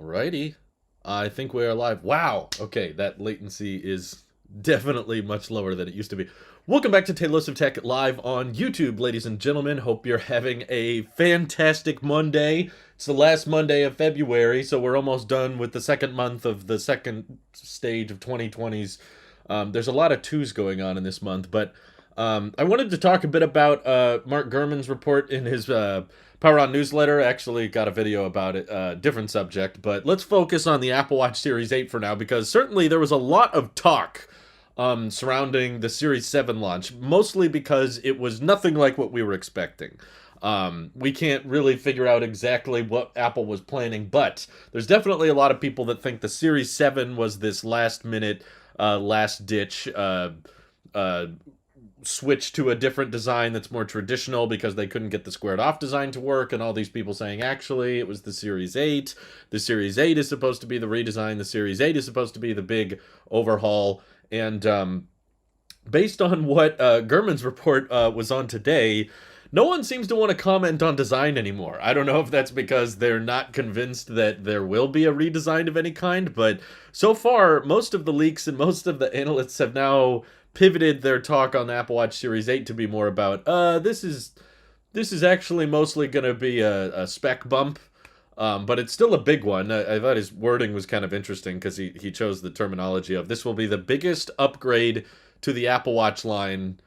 Alrighty. I think we are live. Wow. Okay, that latency is definitely much lower than it used to be. Welcome back to Tailosive Tech live on YouTube, ladies and gentlemen. Hope you're having a fantastic Monday. It's the last Monday of February, so we're almost done with the second month of the second stage of 2020s. There's a lot of twos going on in this month, but I wanted to talk a bit about Mark Gurman's report in his Power On newsletter. Actually got a video about it, different subject, but let's focus on the Apple Watch Series 8 for now, because certainly there was a lot of talk surrounding the Series 7 launch, mostly because it was nothing like what we were expecting. We can't really figure out exactly what Apple was planning, but there's definitely a lot of people that think the Series 7 was this last-minute, last-ditch switch to a different design that's more traditional because they couldn't get the squared off design to work, and all these people saying actually it was the Series 8. The Series 8 is supposed to be the redesign. The Series 8 is supposed to be the big overhaul. And based on what Gurman's report was on today, no one seems to want to comment on design anymore. I don't know if that's because they're not convinced that there will be a redesign of any kind, but so far, most of the leaks and most of the analysts have now pivoted their talk on the Apple Watch Series 8 to be more about, this is actually mostly going to be a spec bump, but it's still a big one. I thought his wording was kind of interesting because he chose the terminology of, this will be the biggest upgrade to the Apple Watch line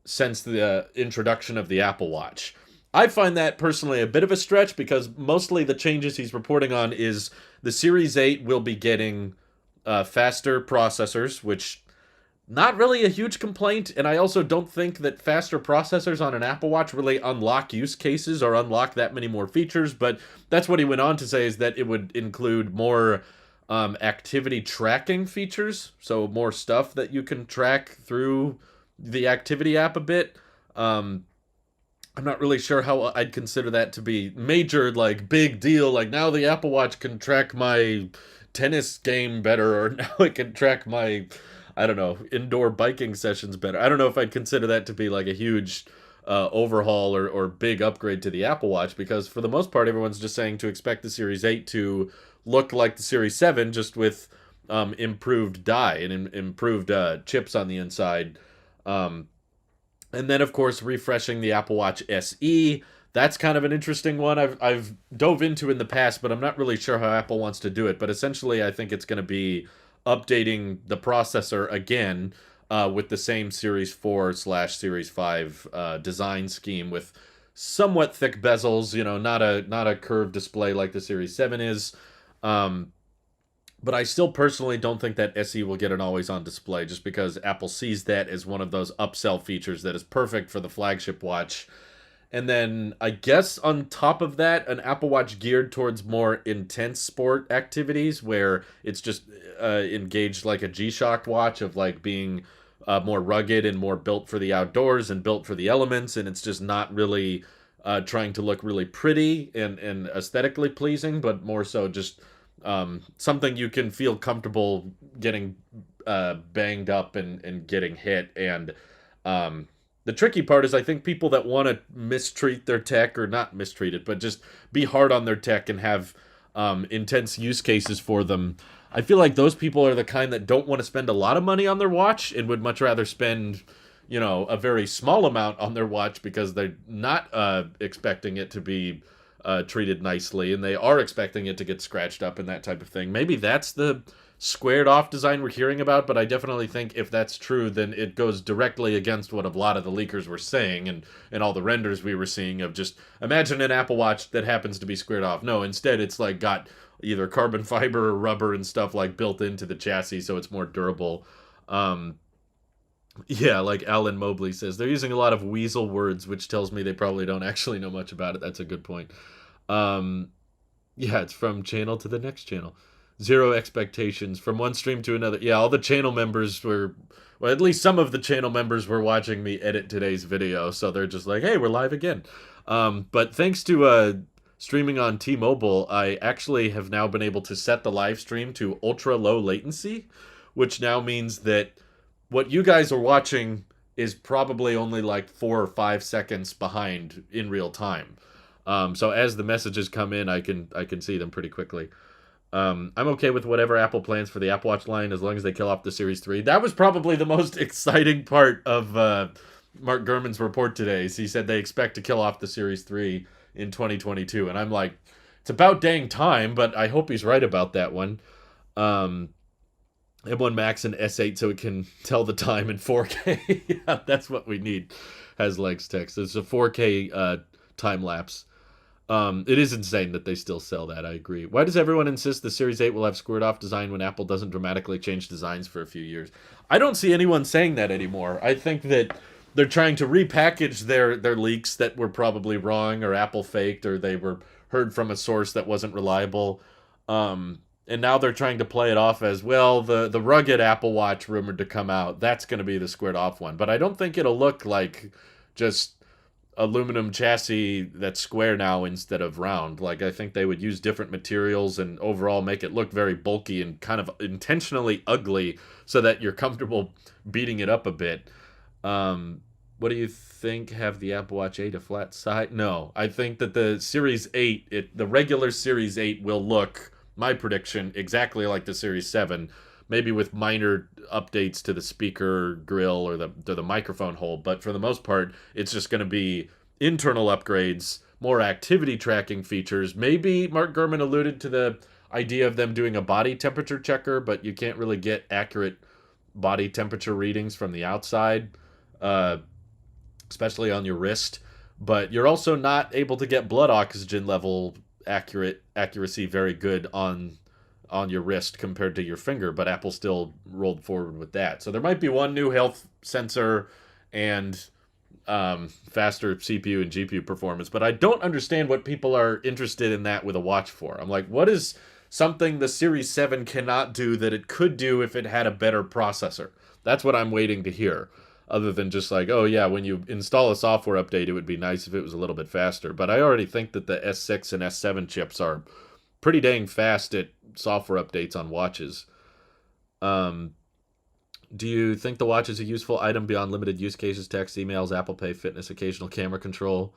since the introduction of the Apple Watch. I find that personally a bit of a stretch because mostly the changes he's reporting on is the Series 8 will be getting faster processors, which not really a huge complaint, and I also don't think that faster processors on an Apple Watch really unlock use cases or unlock that many more features, but that's what he went on to say, is that it would include more activity tracking features, so more stuff that you can track through the activity app a bit. I'm not really sure how I'd consider that to be major, like, big deal, like, now the Apple Watch can track my tennis game better, or now it can track my, I don't know, indoor biking sessions better. I don't know if I'd consider that to be like a huge overhaul or big upgrade to the Apple Watch, because for the most part, everyone's just saying to expect the Series 8 to look like the Series 7, just with improved die and improved chips on the inside. And then, of course, refreshing the Apple Watch SE. That's kind of an interesting one I've dove into in the past, but I'm not really sure how Apple wants to do it. But essentially, I think it's going to be updating the processor again with the same Series 4/Series 5 design scheme, with somewhat thick bezels, not a curved display like the Series 7 is. But I still personally don't think that SE will get an always-on display, just because Apple sees that as one of those upsell features that is perfect for the flagship watch. And then, I guess on top of that, an Apple Watch geared towards more intense sport activities, where it's just engaged like a G-Shock watch, of like being more rugged and more built for the outdoors and built for the elements, and it's just not really trying to look really pretty and aesthetically pleasing, but more so just something you can feel comfortable getting banged up and getting hit. And the tricky part is, I think people that want to mistreat their tech, or not mistreat it, but just be hard on their tech and have intense use cases for them, I feel like those people are the kind that don't want to spend a lot of money on their watch and would much rather spend, a very small amount on their watch, because they're not expecting it to be treated nicely, and they are expecting it to get scratched up and that type of thing. Maybe that's the squared off design we're hearing about, but I definitely think if that's true, then it goes directly against what a lot of the leakers were saying, and all the renders we were seeing of just, imagine an Apple Watch that happens to be squared off. No, instead it's like got either carbon fiber or rubber and stuff like built into the chassis, so it's more durable. Yeah, like Alan Mobley says, they're using a lot of weasel words, which tells me they probably don't actually know much about it. That's a good point. Yeah, it's from channel to the next channel. Zero expectations from one stream to another. Yeah, all the channel members were, well, at least some of the channel members were watching me edit today's video, so they're just like, hey, we're live again. But thanks to streaming on T-Mobile, I actually have now been able to set the live stream to ultra low latency, which now means that what you guys are watching is probably only like 4 or 5 seconds behind in real time. So as the messages come in, I can see them pretty quickly. I'm okay with whatever Apple plans for the Apple Watch line as long as they kill off the Series 3. That was probably the most exciting part of Mark Gurman's report today. Is he said they expect to kill off the Series 3 in 2022. And I'm like, it's about dang time, but I hope he's right about that one. M1 Max and S8 so it can tell the time in 4K. Yeah, that's what we need, has Legs text. It's a 4K time lapse. It is insane that they still sell that, I agree. Why does everyone insist the Series 8 will have squared off design when Apple doesn't dramatically change designs for a few years? I don't see anyone saying that anymore. I think that they're trying to repackage their leaks that were probably wrong or Apple faked or they were heard from a source that wasn't reliable. And now they're trying to play it off as, well, the rugged Apple Watch rumored to come out, that's going to be the squared off one. But I don't think it'll look like just aluminum chassis that's square now instead of round. Like, I think they would use different materials and overall make it look very bulky and kind of intentionally ugly so that you're comfortable beating it up a bit. What do you think? Have the Apple Watch 8 a flat side? No, I think that the Series 8, the regular Series 8 will look, my prediction, exactly like the Series 7, maybe with minor updates to the speaker grill or the microphone hole. But for the most part, it's just going to be internal upgrades, more activity tracking features. Maybe Mark Gurman alluded to the idea of them doing a body temperature checker, but you can't really get accurate body temperature readings from the outside, especially on your wrist. But you're also not able to get blood oxygen level accuracy very good on your wrist compared to your finger, but Apple still rolled forward with that. So there might be one new health sensor and faster CPU and GPU performance, but I don't understand what people are interested in that with a watch for. I'm like, what is something the Series 7 cannot do that it could do if it had a better processor? That's what I'm waiting to hear. Other than just like, oh yeah, when you install a software update, it would be nice if it was a little bit faster. But I already think that the S6 and S7 chips are pretty dang fast at software updates on watches. Do you think the watch is a useful item beyond limited use cases, text, emails, Apple Pay, fitness, occasional camera control?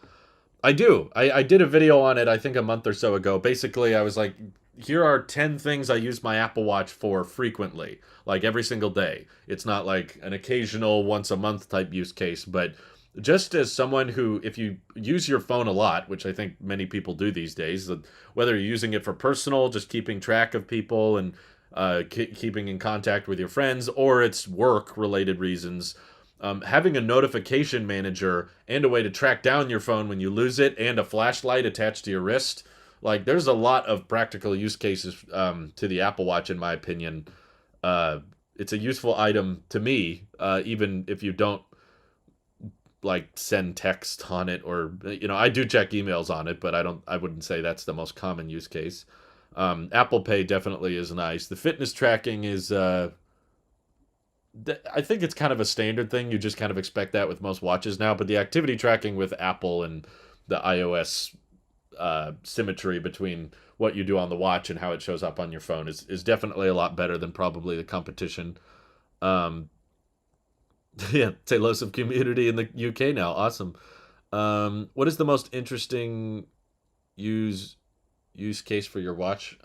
I do. I did a video on it, I think a month or so ago. Basically, I was like, here are 10 things I use my Apple Watch for frequently, like every single day. It's not like an occasional once a month type use case, but just as someone who, if you use your phone a lot, which I think many people do these days, whether you're using it for personal, just keeping track of people and keeping in contact with your friends, or it's work-related reasons, having a notification manager and a way to track down your phone when you lose it and a flashlight attached to your wrist, like there's a lot of practical use cases to the Apple Watch, in my opinion. It's a useful item to me, even if you don't like send text on it, or I do check emails on it, but I wouldn't say that's the most common use case. Apple Pay definitely is nice. The fitness tracking is I think it's kind of a standard thing. You just kind of expect that with most watches now, but the activity tracking with Apple and the iOS symmetry between what you do on the watch and how it shows up on your phone is definitely a lot better than probably the competition. Yeah, Tailosive community in the UK now. Awesome. What is the most interesting use case for your watch?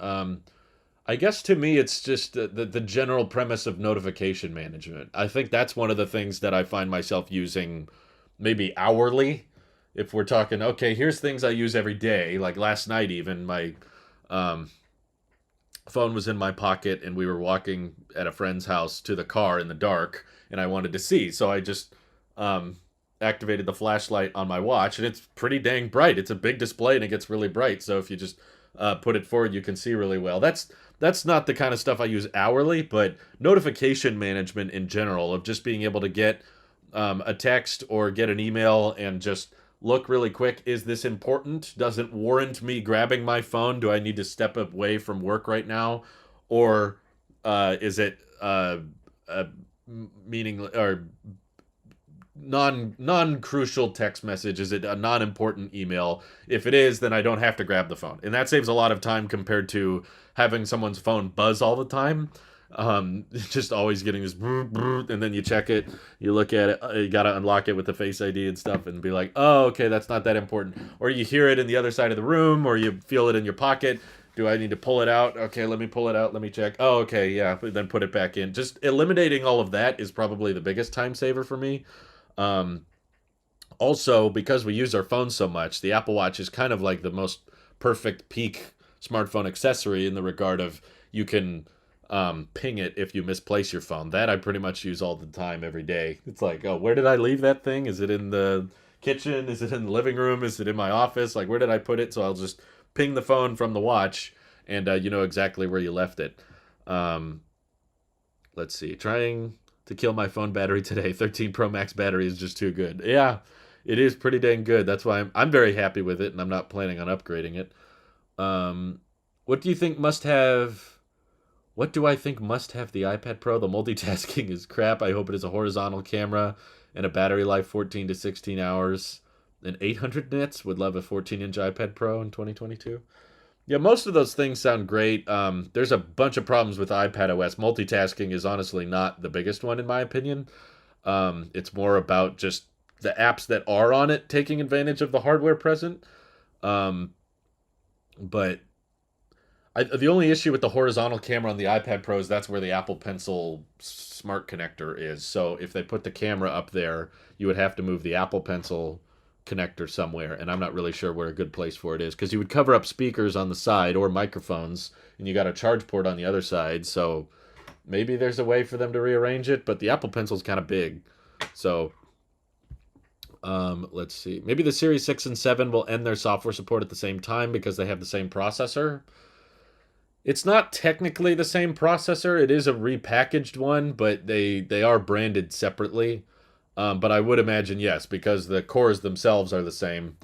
I guess to me, it's just the general premise of notification management. I think that's one of the things that I find myself using maybe hourly. If we're talking, okay, here's things I use every day. Like last night even, my phone was in my pocket and we were walking at a friend's house to the car in the dark and I wanted to see. So I just activated the flashlight on my watch and it's pretty dang bright. It's a big display and it gets really bright. So if you just put it forward, you can see really well. That's not the kind of stuff I use hourly, but notification management in general, of just being able to get a text or get an email and just look really quick. Is this important? Does it warrant me grabbing my phone? Do I need to step away from work right now? Or is it meaning or non-crucial text message? Is it a non-important email? If it is, then I don't have to grab the phone. And that saves a lot of time compared to having someone's phone buzz all the time. Just always getting this and then you check it, you look at it, you gotta unlock it with the Face ID and stuff and be like, oh, okay, that's not that important. Or you hear it in the other side of the room, or you feel it in your pocket. Do I need to pull it out? Okay, let me pull it out. Let me check. Oh, okay, yeah. Then put it back in. Just eliminating all of that is probably the biggest time saver for me. Um, Also, because we use our phones so much, the Apple Watch is kind of like the most perfect peak smartphone accessory in the regard of you can ping it if you misplace your phone. That I pretty much use all the time, every day. It's like, oh, where did I leave that thing? Is it in the kitchen? Is it in the living room? Is it in my office? Like, where did I put it? So I'll just ping the phone from the watch, and you know exactly where you left it. Um, let's see. Trying to kill my phone battery today. 13 Pro Max battery is just too good. Yeah, it is pretty dang good. That's why I'm very happy with it, and I'm not planning on upgrading it. Um, what do you think must have? What do I think must have the iPad Pro? The multitasking is crap. I hope it is a horizontal camera and a battery life 14 to 16 hours and 800 nits. Would love a 14-inch iPad Pro in 2022. Yeah, most of those things sound great. There's a bunch of problems with iPad OS. Multitasking is honestly not the biggest one, in my opinion. It's more about just the apps that are on it taking advantage of the hardware present. Um, but the only issue with the horizontal camera on the iPad Pro is that's where the Apple Pencil smart connector is. So if they put the camera up there, you would have to move the Apple Pencil connector somewhere, and I'm not really sure where a good place for it is, because you would cover up speakers on the side or microphones, and you got a charge port on the other side. So maybe there's a way for them to rearrange it, but the Apple Pencil's kind of big. So let's see. Maybe the Series 6 and 7 will end their software support at the same time because they have the same processor. It's not technically the same processor. It is a repackaged one, but they are branded separately. But I would imagine, yes, because the cores themselves are the same,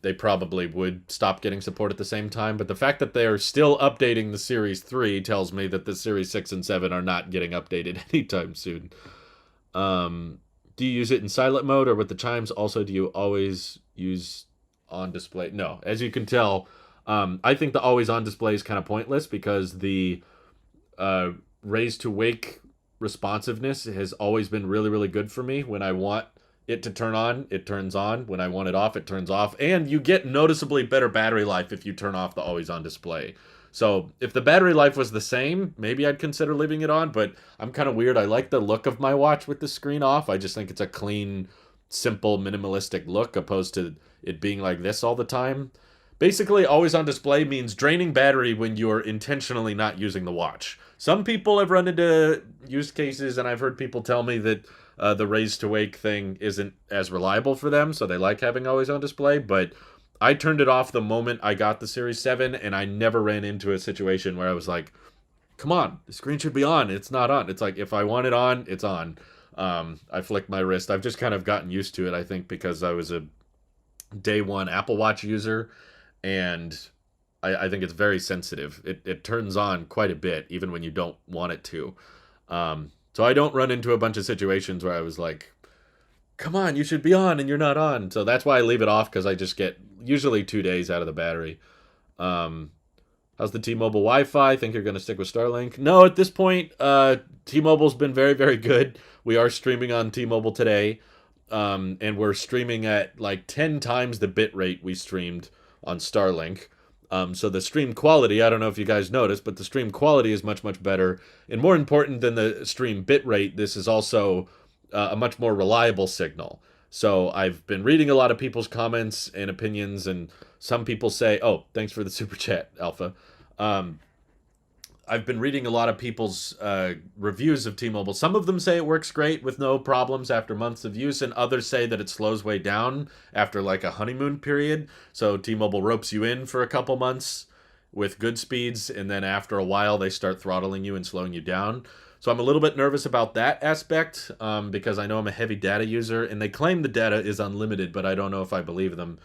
they probably would stop getting support at the same time. But the fact that they're still updating the Series 3 tells me that the Series 6 and 7 are not getting updated anytime soon. Do you use it in silent mode or with the chimes? Also, do you always use on display? No. As you can tell, I think the always on display is kind of pointless because the raise to wake responsiveness has always been really, really good for me. When I want it to turn on, it turns on. When I want it off, it turns off. And you get noticeably better battery life if you turn off the always on display. So if the battery life was the same, maybe I'd consider leaving it on, but I'm kind of weird. I like the look of my watch with the screen off. I just think it's a clean, simple, minimalistic look opposed to it being like this all the time. Basically, always on display means draining battery when you're intentionally not using the watch. Some people have run into use cases, and I've heard people tell me that the raise to wake thing isn't as reliable for them, so they like having always on display. But I turned it off the moment I got the Series 7, and I never ran into a situation where I was like, come on, the screen should be on. It's not on. It's like, if I want it on, it's on. I flick my wrist. I've just kind of gotten used to it, I think, because I was a day one Apple Watch user, and I think it's very sensitive. It turns on quite a bit, even when you don't want it to. So I don't run into a bunch of situations where I was like, come on, you should be on, and you're not on. So that's why I leave it off, because I just get usually 2 days out of the battery. How's the T-Mobile Wi-Fi? Think you're going to stick with Starlink? No, at this point, T-Mobile's been very, very good. We are streaming on T-Mobile today, and we're streaming at like 10 times the bit rate we streamed on Starlink. So the stream quality, I don't know if you guys noticed, but the stream quality is much, much better. And more important than the stream bit rate, this is also a much more reliable signal. So I've been reading a lot of people's comments and opinions, and some people say, oh, thanks for the super chat, Alpha. I've been reading a lot of people's reviews of T-Mobile. Some of them say it works great with no problems after months of use, and others say that it slows way down after like a honeymoon period. So T-Mobile ropes you in for a couple months with good speeds, and then after a while they start throttling you and slowing you down. So I'm a little bit nervous about that aspect because I know I'm a heavy data user, and they claim the data is unlimited, but I don't know if I believe them.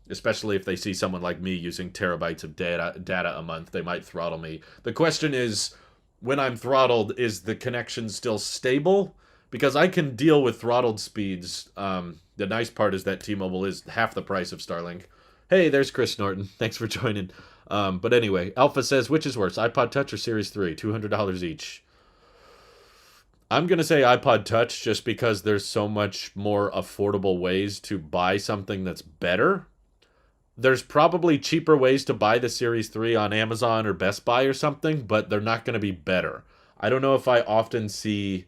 Especially if they see someone like me using terabytes of data a month, they might throttle me. The question is, when I'm throttled, is the connection still stable? Because I can deal with throttled speeds. The nice part is that T-Mobile is half the price of Starlink. Hey, there's Chris Norton. Thanks for joining. But anyway, Alpha says, which is worse, iPod Touch or Series 3? $200 each. I'm going to say iPod Touch just because there's so much more affordable ways to buy something that's better. there's probably cheaper ways to buy the Series 3 on Amazon or Best Buy or something, but they're not going to be better. I don't know if I often see,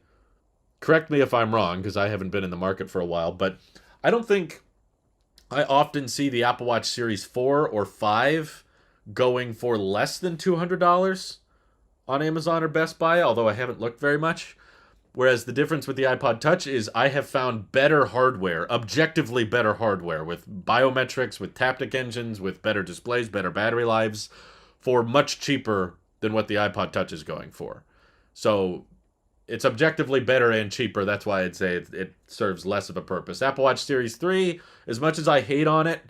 correct me if I'm wrong, because I haven't been in the market for a while, but I don't think I often see the Apple Watch Series 4 or 5 going for less than $200 on Amazon or Best Buy, although I haven't looked very much. Whereas the difference with the iPod Touch is I have found better hardware, objectively better hardware, with biometrics, with Taptic engines, with better displays, better battery lives, for much cheaper than what the iPod Touch is going for. So it's objectively better and cheaper. That's why I'd say it serves less of a purpose. Apple Watch Series 3, as much as I hate on it,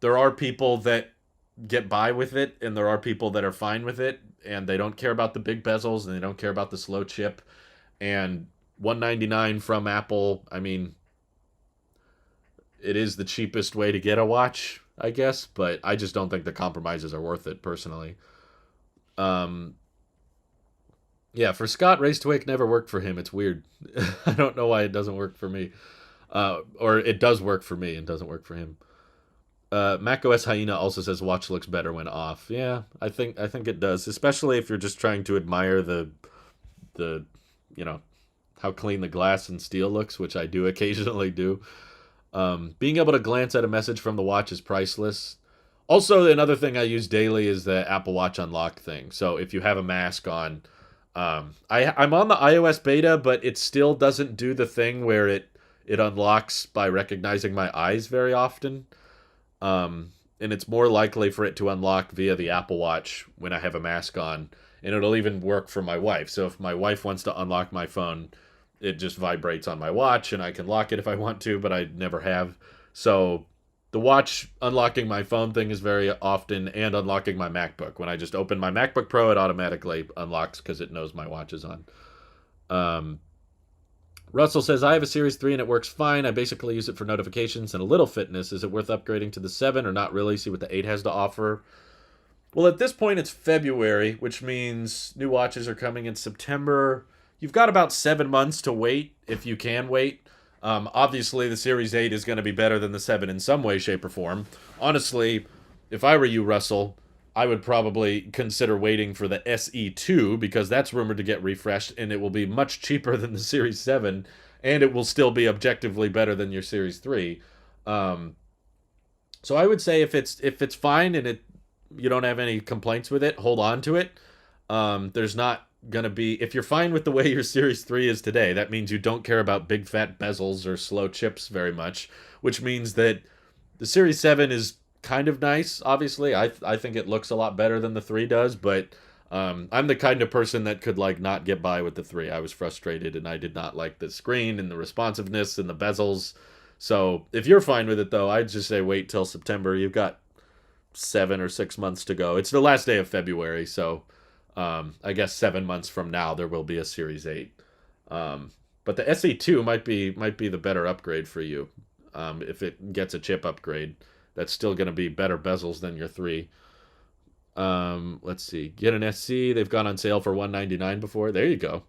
there are people that get by with it, and there are people that are fine with it, and they don't care about the big bezels, and they don't care about the slow chip. And $199 from Apple, I mean, it is the cheapest way to get a watch, I guess, but I just don't think the compromises are worth it, personally. Yeah, for Scott, Race to Wake never worked for him. It's weird. I don't know why it doesn't work for me. Or it does work for me and doesn't work for him. macOS Hyena also says watch looks better when off. Yeah, I think it does, especially if you're just trying to admire the how clean the glass and steel looks, which I do occasionally do. Being able to glance at a message from the watch is priceless. Also, another thing I use daily is the Apple Watch Unlock thing. So if you have a mask on, I'm on the iOS beta, but it still doesn't do the thing where it unlocks by recognizing my eyes very often. And it's more likely for it to unlock via the Apple Watch when I have a mask on. And it'll even work for my wife. So if my wife wants to unlock my phone, it just vibrates on my watch, and I can lock it if I want to, but I never have. So the watch unlocking my phone thing is very often, and unlocking my MacBook. When I just open my MacBook Pro, it automatically unlocks because it knows my watch is on. Russell says, I have a Series 3 and it works fine. I basically use it for notifications and a little fitness. Is it worth upgrading to the 7 or not really? See what the 8 has to offer. Well, at this point, it's February, which means new watches are coming in September. You've got about 7 months to wait, if you can wait. Obviously, the Series 8 is going to be better than the 7 in some way, shape, or form. Honestly, if I were you, Russell, I would probably consider waiting for the SE2, because that's rumored to get refreshed, and it will be much cheaper than the Series 7, and it will still be objectively better than your Series 3. So I would say if it's fine and you don't have any complaints with it, hold on to it. There's not going to be, if you're fine with the way your Series 3 is today, that means you don't care about big fat bezels or slow chips very much, which means that the Series 7 is kind of nice. Obviously, I think it looks a lot better than the 3 does, but I'm the kind of person that could not get by with the 3. I was frustrated, and I did not like the screen and the responsiveness and the bezels. So if you're fine with it, though, I'd just say wait till September. You've got 7 or 6 months to go. It's the last day of February, so I guess 7 months from now there will be a Series 8. But the SE2 might be the better upgrade for you. If it gets a chip upgrade, that's still going to be better bezels than your 3. Let's see. Get an SC. They've gone on sale for $199 before. There you go.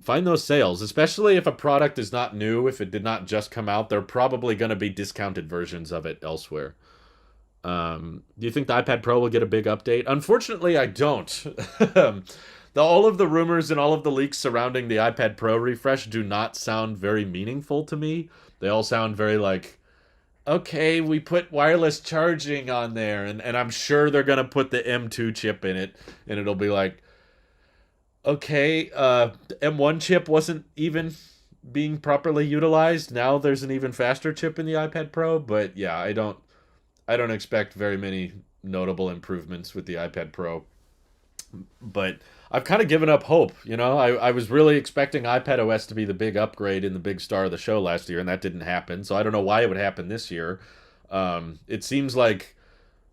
Find those sales, especially if a product is not new. If it did not just come out, there are probably going to be discounted versions of it elsewhere. Do you think the iPad Pro will get a big update? Unfortunately, I don't. All of the rumors and all of the leaks surrounding the iPad Pro refresh do not sound very meaningful to me. They all sound very okay, we put wireless charging on there, and I'm sure they're going to put the M2 chip in it, and it'll be okay, the M1 chip wasn't even being properly utilized. Now there's an even faster chip in the iPad Pro, but yeah, I don't expect very many notable improvements with the iPad Pro. But I've kind of given up hope, I was really expecting iPadOS to be the big upgrade and the big star of the show last year, and that didn't happen. So I don't know why it would happen this year. It seems like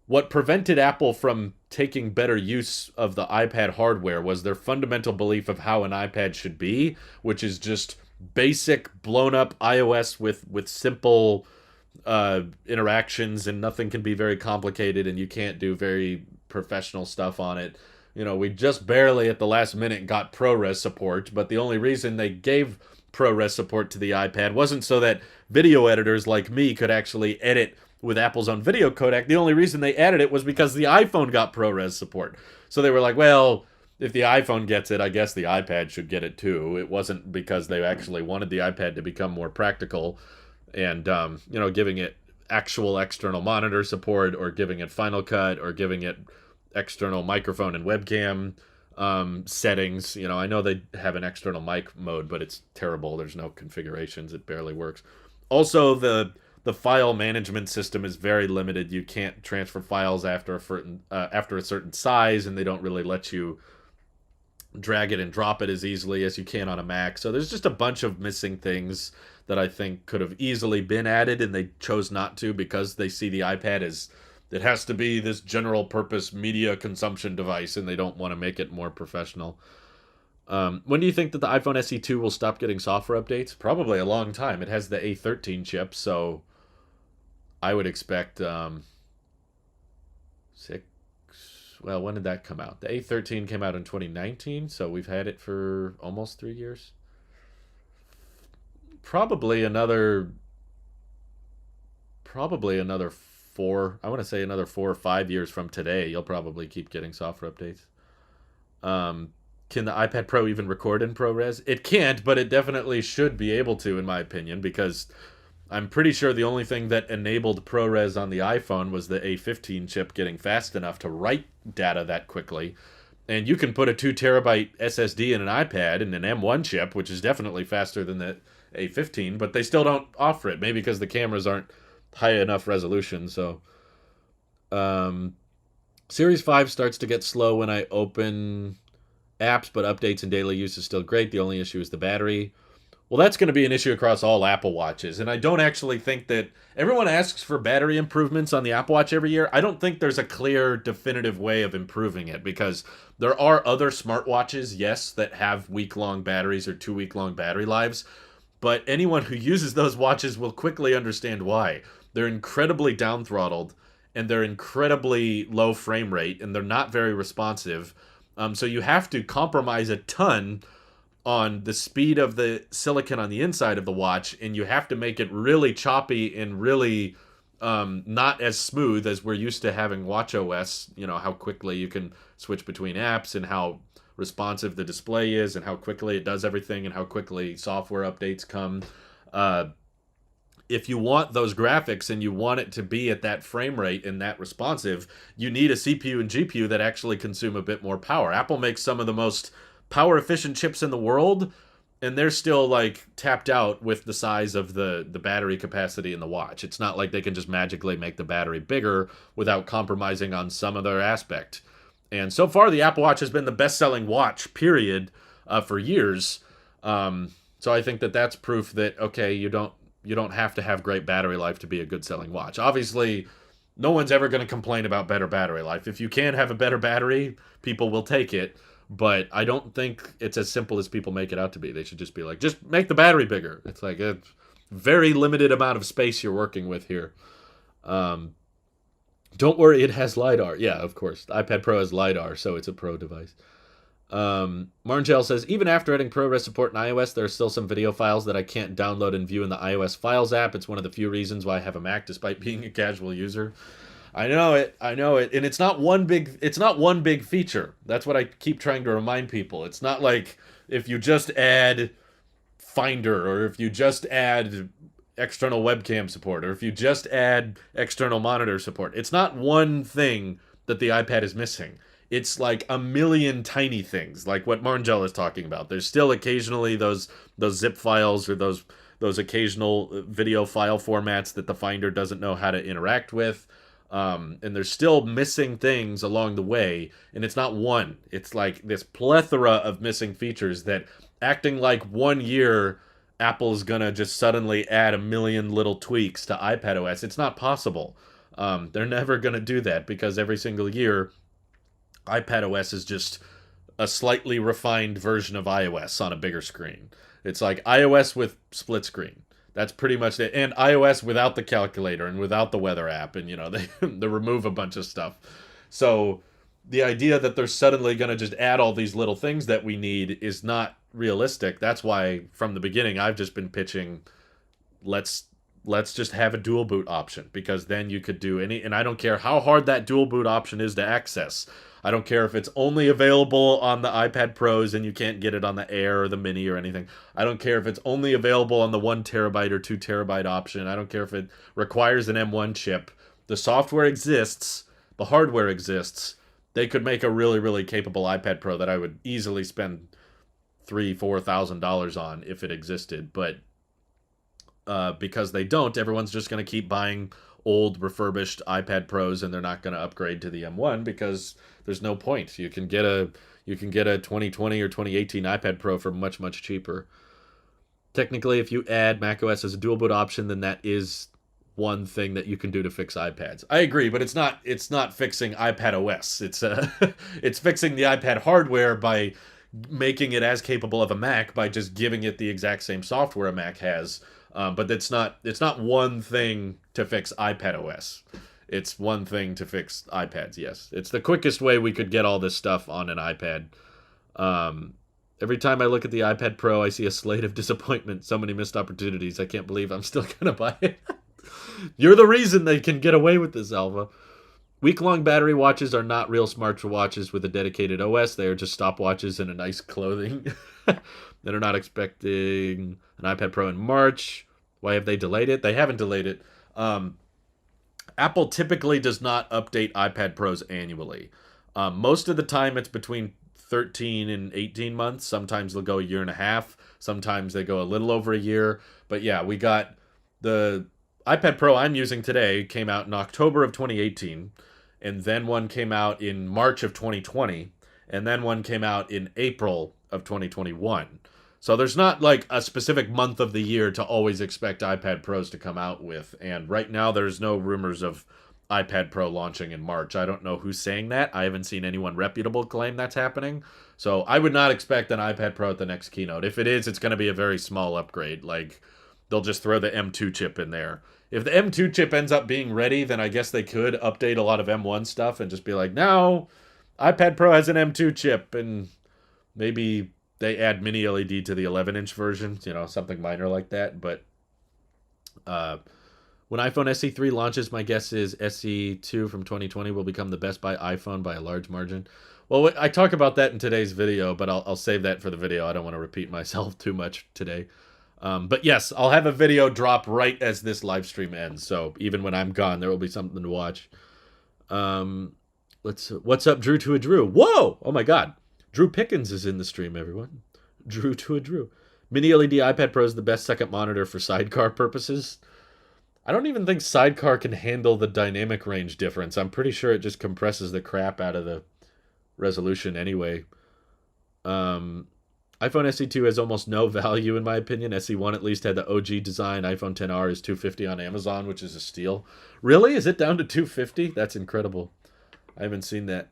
what prevented Apple from taking better use of the iPad hardware was their fundamental belief of how an iPad should be, which is just basic blown up iOS with simple interactions, and nothing can be very complicated, and you can't do very professional stuff on it. We just barely at the last minute got ProRes support, but the only reason they gave ProRes support to the iPad wasn't so that video editors like me could actually edit with Apple's own video codec. The only reason they added it was because the iPhone got ProRes support. So they were like, well, if the iPhone gets it, I guess the iPad should get it too. It wasn't because they actually wanted the iPad to become more practical and, giving it actual external monitor support or giving it Final Cut or giving it external microphone and webcam settings. I know they have an external mic mode, but it's terrible. There's no configurations. It barely works. Also, the file management system is very limited. You can't transfer files after a certain size, and they don't really let you drag it and drop it as easily as you can on a Mac. So there's just a bunch of missing things that I think could have easily been added, and they chose not to because they see the iPad as it has to be this general purpose media consumption device, and they don't want to make it more professional. When do you think that the iPhone SE2 will stop getting software updates? Probably a long time. It has the A13 chip, so I would expect when did that come out? The A13 came out in 2019, so we've had it for almost 3 years. Probably another 4. I want to say another 4 or 5 years from today, you'll probably keep getting software updates. Can the iPad Pro even record in ProRes? It can't, but it definitely should be able to, in my opinion, because I'm pretty sure the only thing that enabled ProRes on the iPhone was the A15 chip getting fast enough to write data that quickly. And you can put a 2 terabyte SSD in an iPad and an M1 chip, which is definitely faster than the A15, but they still don't offer it, maybe because the cameras aren't high enough resolution. So Series 5 starts to get slow when I open apps, but updates and daily use is still great. The only issue is the battery. Well, that's going to be an issue across all Apple Watches, and I don't actually think that everyone asks for battery improvements on the Apple Watch every year. I don't think there's a clear, definitive way of improving it, because there are other smartwatches, yes, that have week-long batteries or 2-week-long battery lives, but anyone who uses those watches will quickly understand why. They're incredibly down-throttled, and they're incredibly low frame rate, and they're not very responsive, so you have to compromise a ton on the speed of the silicon on the inside of the watch, and you have to make it really choppy and really not as smooth as we're used to having watchOS, how quickly you can switch between apps and how responsive the display is and how quickly it does everything and how quickly software updates come. If you want those graphics and you want it to be at that frame rate and that responsive, you need a CPU and GPU that actually consume a bit more power. Apple makes some of the most power efficient chips in the world, and they're still tapped out with the size of the battery capacity in the watch. It's not like they can just magically make the battery bigger without compromising on some other aspect. And so far, the Apple Watch has been the best-selling watch, period, for years. So I think that that's proof that, okay, you don't have to have great battery life to be a good-selling watch. Obviously, no one's ever going to complain about better battery life. If you can have a better battery, people will take it. But I don't think it's as simple as people make it out to be. They should just be just make the battery bigger. It's like a very limited amount of space you're working with here. Don't worry, it has LiDAR. Yeah, of course. The iPad Pro has LiDAR, so it's a Pro device. Marngel says, even after adding ProRes support in iOS, there are still some video files that I can't download and view in the iOS Files app. It's one of the few reasons why I have a Mac, despite being a casual user. I know it, and it's not one big feature. That's what I keep trying to remind people. It's not like if you just add Finder, or if you just add external webcam support, or if you just add external monitor support. It's not one thing that the iPad is missing. It's like a million tiny things, like what Marngel is talking about. There's still occasionally those zip files or those occasional video file formats that the Finder doesn't know how to interact with. And there's still missing things along the way, and it's not one. It's like this plethora of missing features that, acting like 1 year Apple's gonna just suddenly add a million little tweaks to iPadOS. It's not possible. They're never gonna do that, because every single year iPadOS is just a slightly refined version of iOS on a bigger screen. It's like iOS with split screen. That's pretty much it. And iOS without the calculator and without the weather app. And, they remove a bunch of stuff. So the idea that they're suddenly going to just add all these little things that we need is not realistic. That's why, from the beginning, I've just been pitching, let's let's just have a dual boot option, because then you could do any, and I don't care how hard that dual boot option is to access. I don't care if it's only available on the iPad Pros and you can't get it on the Air or the Mini or anything. I don't care if it's only available on the 1 terabyte or 2 terabyte option. I don't care if it requires an M1 chip. The software exists, the hardware exists. They could make a really, really capable iPad Pro that I would easily spend $3,000-$4,000 on if it existed. But because they don't, everyone's just going to keep buying old refurbished iPad Pros, and they're not going to upgrade to the M1 because there's no point. You can get a 2020 or 2018 iPad Pro for much, much cheaper. Technically, if you add macOS as a dual boot option, then that is one thing that you can do to fix iPads. I agree, but it's not fixing iPad OS. It's it's fixing the iPad hardware by making it as capable of a Mac by just giving it the exact same software a Mac has. But it's not one thing to fix iPad OS. It's one thing to fix iPads, yes. It's the quickest way we could get all this stuff on an iPad. Every time I look at the iPad Pro, I see a slate of disappointment. So many missed opportunities. I can't believe I'm still going to buy it. You're the reason they can get away with this, Alva. Week-long battery watches are not real smartwatches with a dedicated OS. They are just stopwatches in a nice clothing. That are not expecting an iPad Pro in March. Why have they delayed it? They haven't delayed it. Apple typically does not update iPad Pros annually. Most of the time it's between 13 and 18 months. Sometimes they'll go a year and a half. Sometimes they go a little over a year. But yeah, we got the iPad Pro I'm using today came out in October of 2018. And then one came out in March of 2020. And then one came out in April of 2021. So there's not like a specific month of the year to always expect iPad Pros to come out with. And right now there's no rumors of iPad Pro launching in March. I don't know who's saying that. I haven't seen anyone reputable claim that's happening. So I would not expect an iPad Pro at the next keynote. If it is, it's going to be a very small upgrade. Like they'll just throw the M2 chip in there. If the M2 chip ends up being ready, then I guess they could update a lot of M1 stuff and just be like, now iPad Pro has an M2 chip, and maybe they add mini LED to the 11-inch version, something minor like that. But when iPhone SE3 launches, my guess is SE2 from 2020 will become the Best Buy iPhone by a large margin. Well, I talk about that in today's video, but I'll save that for the video. I don't want to repeat myself too much today. But yes, I'll have a video drop right as this live stream ends. So even when I'm gone, there will be something to watch. What's up, Drew to a Drew? Whoa! Oh my God. Drew Pickens is in the stream, everyone. Drew to a Drew. Mini LED iPad Pro is the best second monitor for sidecar purposes. I don't even think sidecar can handle the dynamic range difference. I'm pretty sure it just compresses the crap out of the resolution anyway. iPhone SE2 has almost no value in my opinion. SE1 at least had the OG design. iPhone XR is $250 on Amazon, which is a steal. Really? Is it down to $250? That's incredible. I haven't seen that.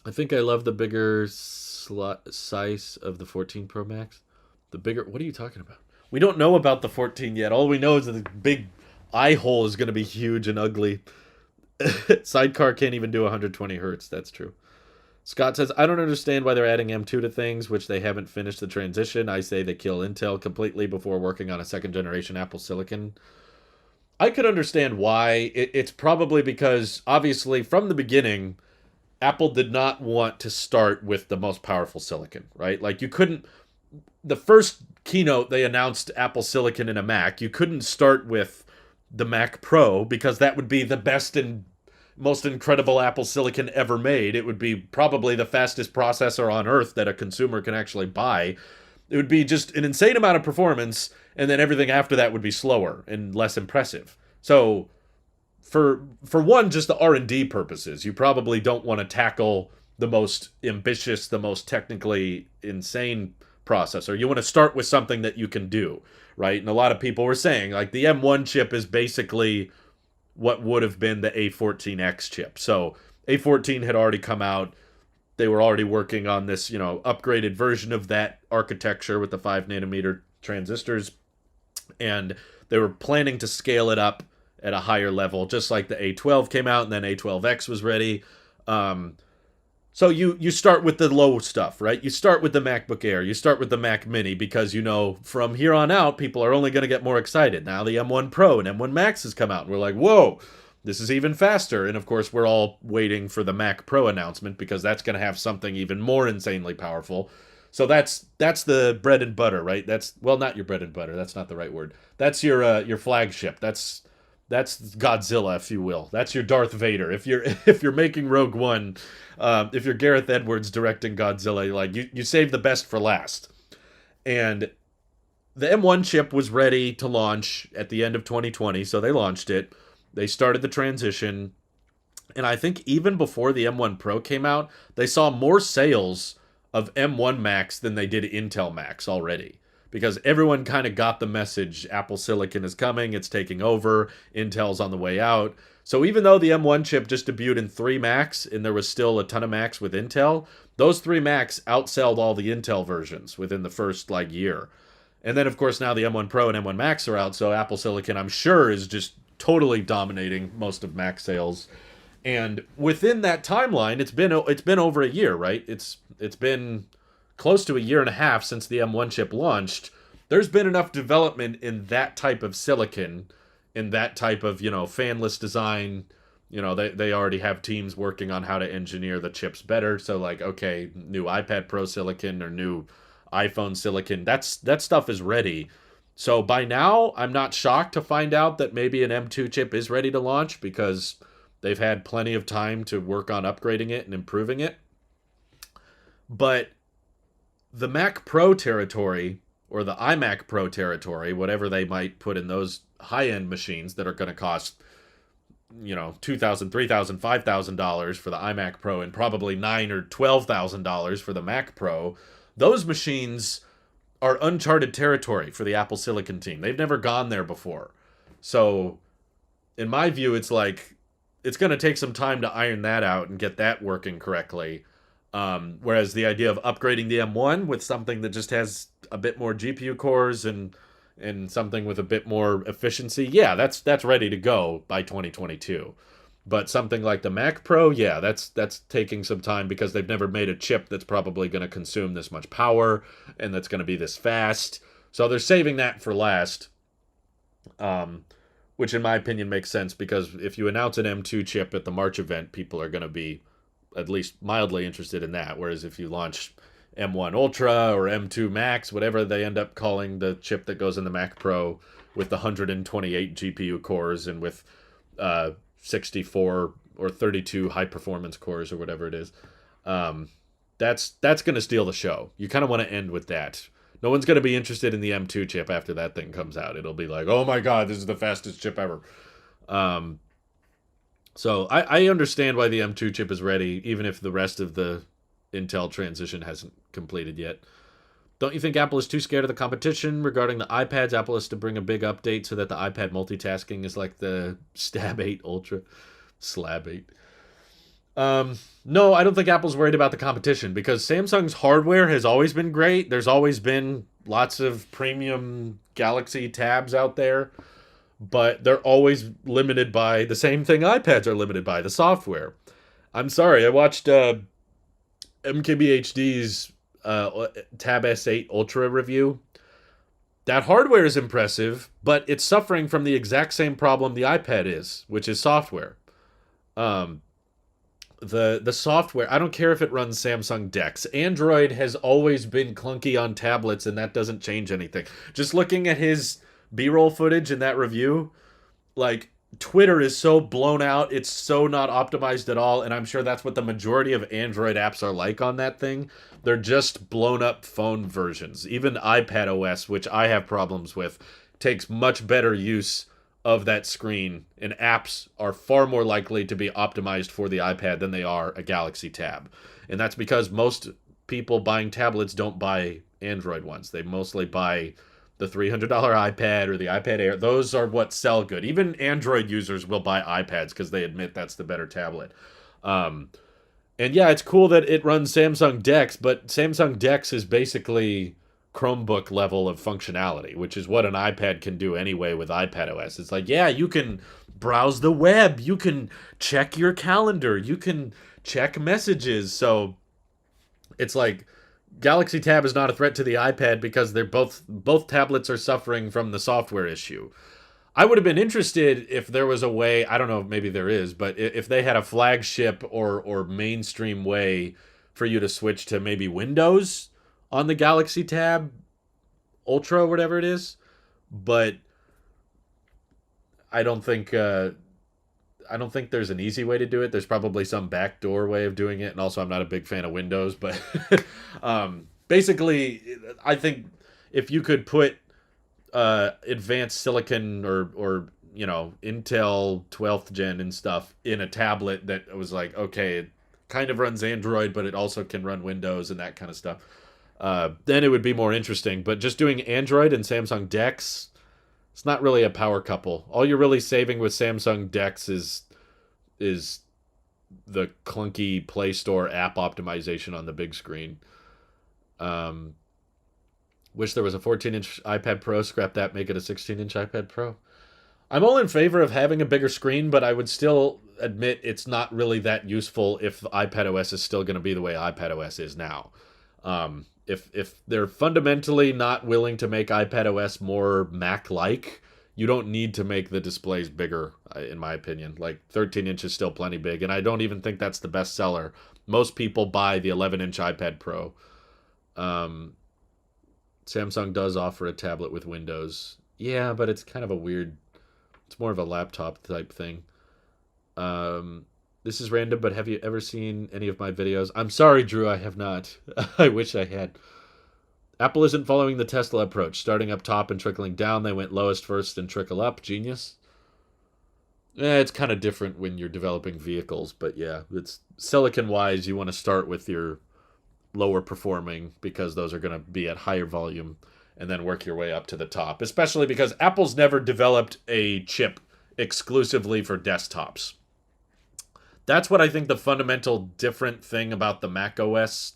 I think I love the bigger size of the 14 Pro Max. The bigger... What are you talking about? We don't know about the 14 yet. All we know is that the big eye hole is going to be huge and ugly. Sidecar can't even do 120 hertz. That's true. Scott says, I don't understand why they're adding M2 to things, which they haven't finished the transition. I say they kill Intel completely before working on a second-generation Apple Silicon. I could understand why. It's probably because, obviously, from the beginning, Apple did not want to start with the most powerful silicon, right? Like, you couldn't... The first keynote, they announced Apple Silicon in a Mac. You couldn't start with the Mac Pro because that would be the best and most incredible Apple Silicon ever made. It would be probably the fastest processor on Earth that a consumer can actually buy. It would be just an insane amount of performance, and then everything after that would be slower and less impressive. So, for one, just the R&D purposes, you probably don't want to tackle the most ambitious, the most technically insane processor. You want to start with something that you can do, right? And a lot of people were saying, like, the M1 chip is basically what would have been the A14X chip. So A14 had already come out. They were already working on this, upgraded version of that architecture with the 5nm transistors. And they were planning to scale it up at a higher level, just like the A12 came out and then A12X was ready. So So you start with the low stuff, right? You start with the MacBook Air, you start with the Mac Mini, because you know from here on out people are only going to get more excited. Now the M1 Pro and M1 Max has come out, and we're like, whoa, this is even faster. And of course we're all waiting for the Mac Pro announcement, because that's going to have something even more insanely powerful. So that's the bread and butter, right? That's, well, not your bread and butter. That's not the right word. That's your flagship. That's Godzilla, if you will. That's your Darth Vader. If you're making Rogue One, if you're Gareth Edwards directing Godzilla, like you save the best for last. And the M1 chip was ready to launch at the end of 2020, so they launched it. They started the transition, and I think even before the M1 Pro came out, they saw more sales of M1 Max than they did Intel Max already. Because everyone kind of got the message, Apple Silicon is coming, it's taking over, Intel's on the way out. So even though the M1 chip just debuted in 3 Macs, and there was still a ton of Macs with Intel, those 3 Macs outsold all the Intel versions within the first, year. And then, of course, now the M1 Pro and M1 Max are out, so Apple Silicon, I'm sure, is just totally dominating most of Mac sales. And within that timeline, it's been over a year, right? It's been close to a year and a half since the M1 chip launched. There's been enough development in that type of silicon, in that type of, fanless design. They already have teams working on how to engineer the chips better. So okay, new iPad Pro silicon or new iPhone silicon, that stuff is ready. So by now, I'm not shocked to find out that maybe an M2 chip is ready to launch, because they've had plenty of time to work on upgrading it and improving it. But the Mac Pro territory, or the iMac Pro territory, whatever they might put in those high-end machines that are going to cost, $2,000, $3,000, $5,000 for the iMac Pro, and probably $9,000 or $12,000 for the Mac Pro, those machines are uncharted territory for the Apple Silicon team. They've never gone there before. So, in my view, it's going to take some time to iron that out and get that working correctly. Whereas the idea of upgrading the M1 with something that just has a bit more GPU cores and something with a bit more efficiency, yeah, that's ready to go by 2022. But something like the Mac Pro, yeah, that's taking some time, because they've never made a chip that's probably going to consume this much power and that's going to be this fast. So they're saving that for last, which in my opinion makes sense, because if you announce an M2 chip at the March event, people are going to be at least mildly interested in that. Whereas if you launch M1 Ultra or M2 Max, whatever they end up calling the chip that goes in the Mac Pro, with the 128 GPU cores and with 64 or 32 high performance cores or whatever it is, that's going to steal the show. You kind of want to end with that. No one's going to be interested in the M2 chip after that thing comes out. It'll be like, oh my god, this is the fastest chip ever. So I understand why the M2 chip is ready, even if the rest of the Intel transition hasn't completed yet. Don't you think Apple is too scared of the competition? Regarding the iPads, Apple is to bring a big update so that the iPad multitasking is like the Stab 8 Ultra. Slab 8. No, I don't think Apple's worried about the competition, because Samsung's hardware has always been great. There's always been lots of premium Galaxy tabs out there, but they're always limited by the same thing iPads are limited by, the software. I'm sorry, I watched MKBHD's Tab S8 Ultra review. That hardware is impressive, but it's suffering from the exact same problem the iPad is, which is software. The software, I don't care if it runs Samsung DeX. Android has always been clunky on tablets, and that doesn't change anything. Just looking at his B-roll footage in that review, Twitter is so blown out, it's so not optimized at all, and I'm sure that's what the majority of Android apps are like on that thing. They're just blown up phone versions. Even iPad OS, which I have problems with, takes much better use of that screen, and apps are far more likely to be optimized for the iPad than they are a Galaxy Tab. And that's because most people buying tablets don't buy Android ones. They mostly buy the $300 iPad or the iPad Air. Those are what sell good. Even Android users will buy iPads because they admit that's the better tablet. And yeah, it's cool that it runs Samsung DeX, but Samsung DeX is basically Chromebook level of functionality, which is what an iPad can do anyway with iPad OS. It's like, yeah, you can browse the web, you can check your calendar, you can check messages. So it's like Galaxy Tab is not a threat to the iPad because they're both tablets are suffering from the software issue. I would have been interested if there was a way, I don't know, maybe there is, but if they had a flagship or mainstream way for you to switch to maybe Windows on the Galaxy Tab Ultra, whatever it is. But I don't think I don't think there's an easy way to do it. There's probably some backdoor way of doing it, and also I'm not a big fan of Windows. But basically, I think if you could put advanced silicon or Intel 12th gen and stuff in a tablet that was like, okay, it kind of runs Android, but it also can run Windows and that kind of stuff, then it would be more interesting. But just doing Android and Samsung DeX, it's not really a power couple. All you're really saving with Samsung DeX is the clunky Play Store app optimization on the big screen. Wish there was a 14-inch iPad Pro. Scrap that, make it a 16-inch iPad Pro. I'm all in favor of having a bigger screen, but I would still admit it's not really that useful if iPadOS is still going to be the way iPadOS is now. If they're fundamentally not willing to make iPadOS more Mac-like, you don't need to make the displays bigger, in my opinion. Like 13 inch is still plenty big, and I don't even think that's the best seller. Most people buy the 11-inch iPad Pro. Samsung does offer a tablet with Windows. Yeah, but it's kind of a weird... It's more of a laptop type thing. This is random, but have you ever seen any of my videos? I'm sorry, Drew, I have not. I wish I had. Apple isn't following the Tesla approach, starting up top and trickling down. They went lowest first and trickle up. Genius. It's kind of different when you're developing vehicles, but yeah, it's silicon-wise, you want to start with your lower performing because those are going to be at higher volume and then work your way up to the top, especially because Apple's never developed a chip exclusively for desktops. That's what I think the fundamental different thing about the Mac OS,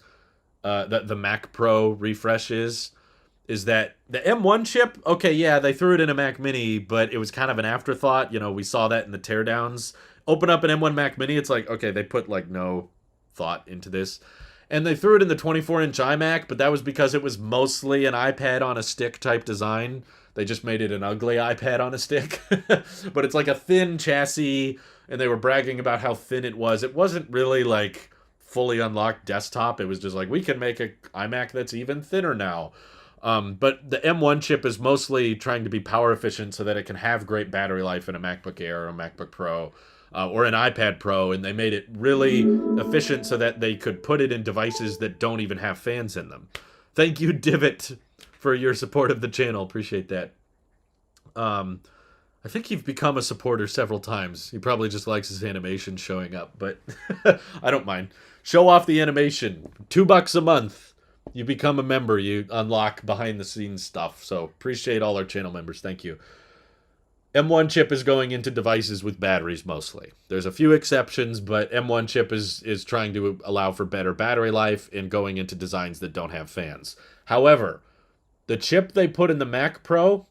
the Mac Pro refresh is that the M1 chip, okay, yeah, they threw it in a Mac Mini, but it was kind of an afterthought. You know, we saw that in the teardowns. Open up an M1 Mac Mini, it's like, okay, they put like no thought into this. And they threw it in the 24-inch iMac, but that was because it was mostly an iPad on a stick type design. They just made it an ugly iPad on a stick. But it's like a thin chassis, and they were bragging about how thin it was. It wasn't really like fully unlocked desktop. It was just like, we can make an iMac that's even thinner now. But the M1 chip is mostly trying to be power efficient so that it can have great battery life in a MacBook Air or a MacBook Pro. Or an iPad Pro, and they made it really efficient so that they could put it in devices that don't even have fans in them. Thank you, Divot, for your support of the channel. Appreciate that. I think you've become a supporter several times. He probably just likes his animation showing up, but I don't mind. Show off the animation. $2 a month. You become a member. You unlock behind-the-scenes stuff. So appreciate all our channel members. Thank you. M1 chip is going into devices with batteries mostly. There's a few exceptions, but M1 chip is trying to allow for better battery life and going into designs that don't have fans. However, the chip they put in the Mac Pro,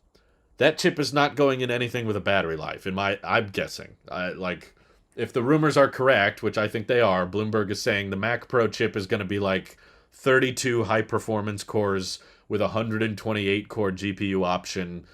that chip is not going in anything with a battery life. I'm guessing. Like, if the rumors are correct, which I think they are, Bloomberg is saying the Mac Pro chip is going to be like 32 high-performance cores with a 128-core GPU option.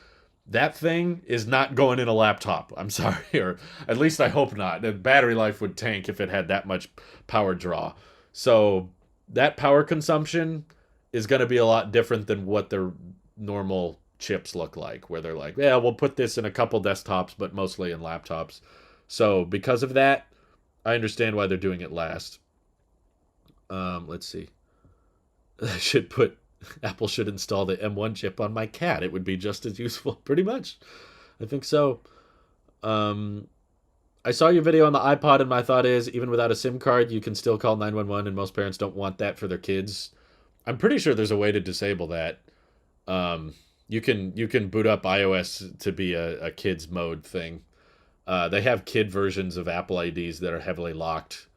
That thing is not going in a laptop. I'm sorry, or at least I hope not. The battery life would tank if it had that much power draw. So that power consumption is going to be a lot different than what their normal chips look like, where they're like, yeah, we'll put this in a couple desktops, but mostly in laptops. So because of that, I understand why they're doing it last. Let's see. Apple should install the M1 chip on my cat. It would be just as useful, pretty much. I think so. I saw your video on the iPod, and my thought is, even without a SIM card, you can still call 911, and most parents don't want that for their kids. I'm pretty sure there's a way to disable that. You can boot up iOS to be a kids mode thing. They have kid versions of Apple IDs that are heavily locked.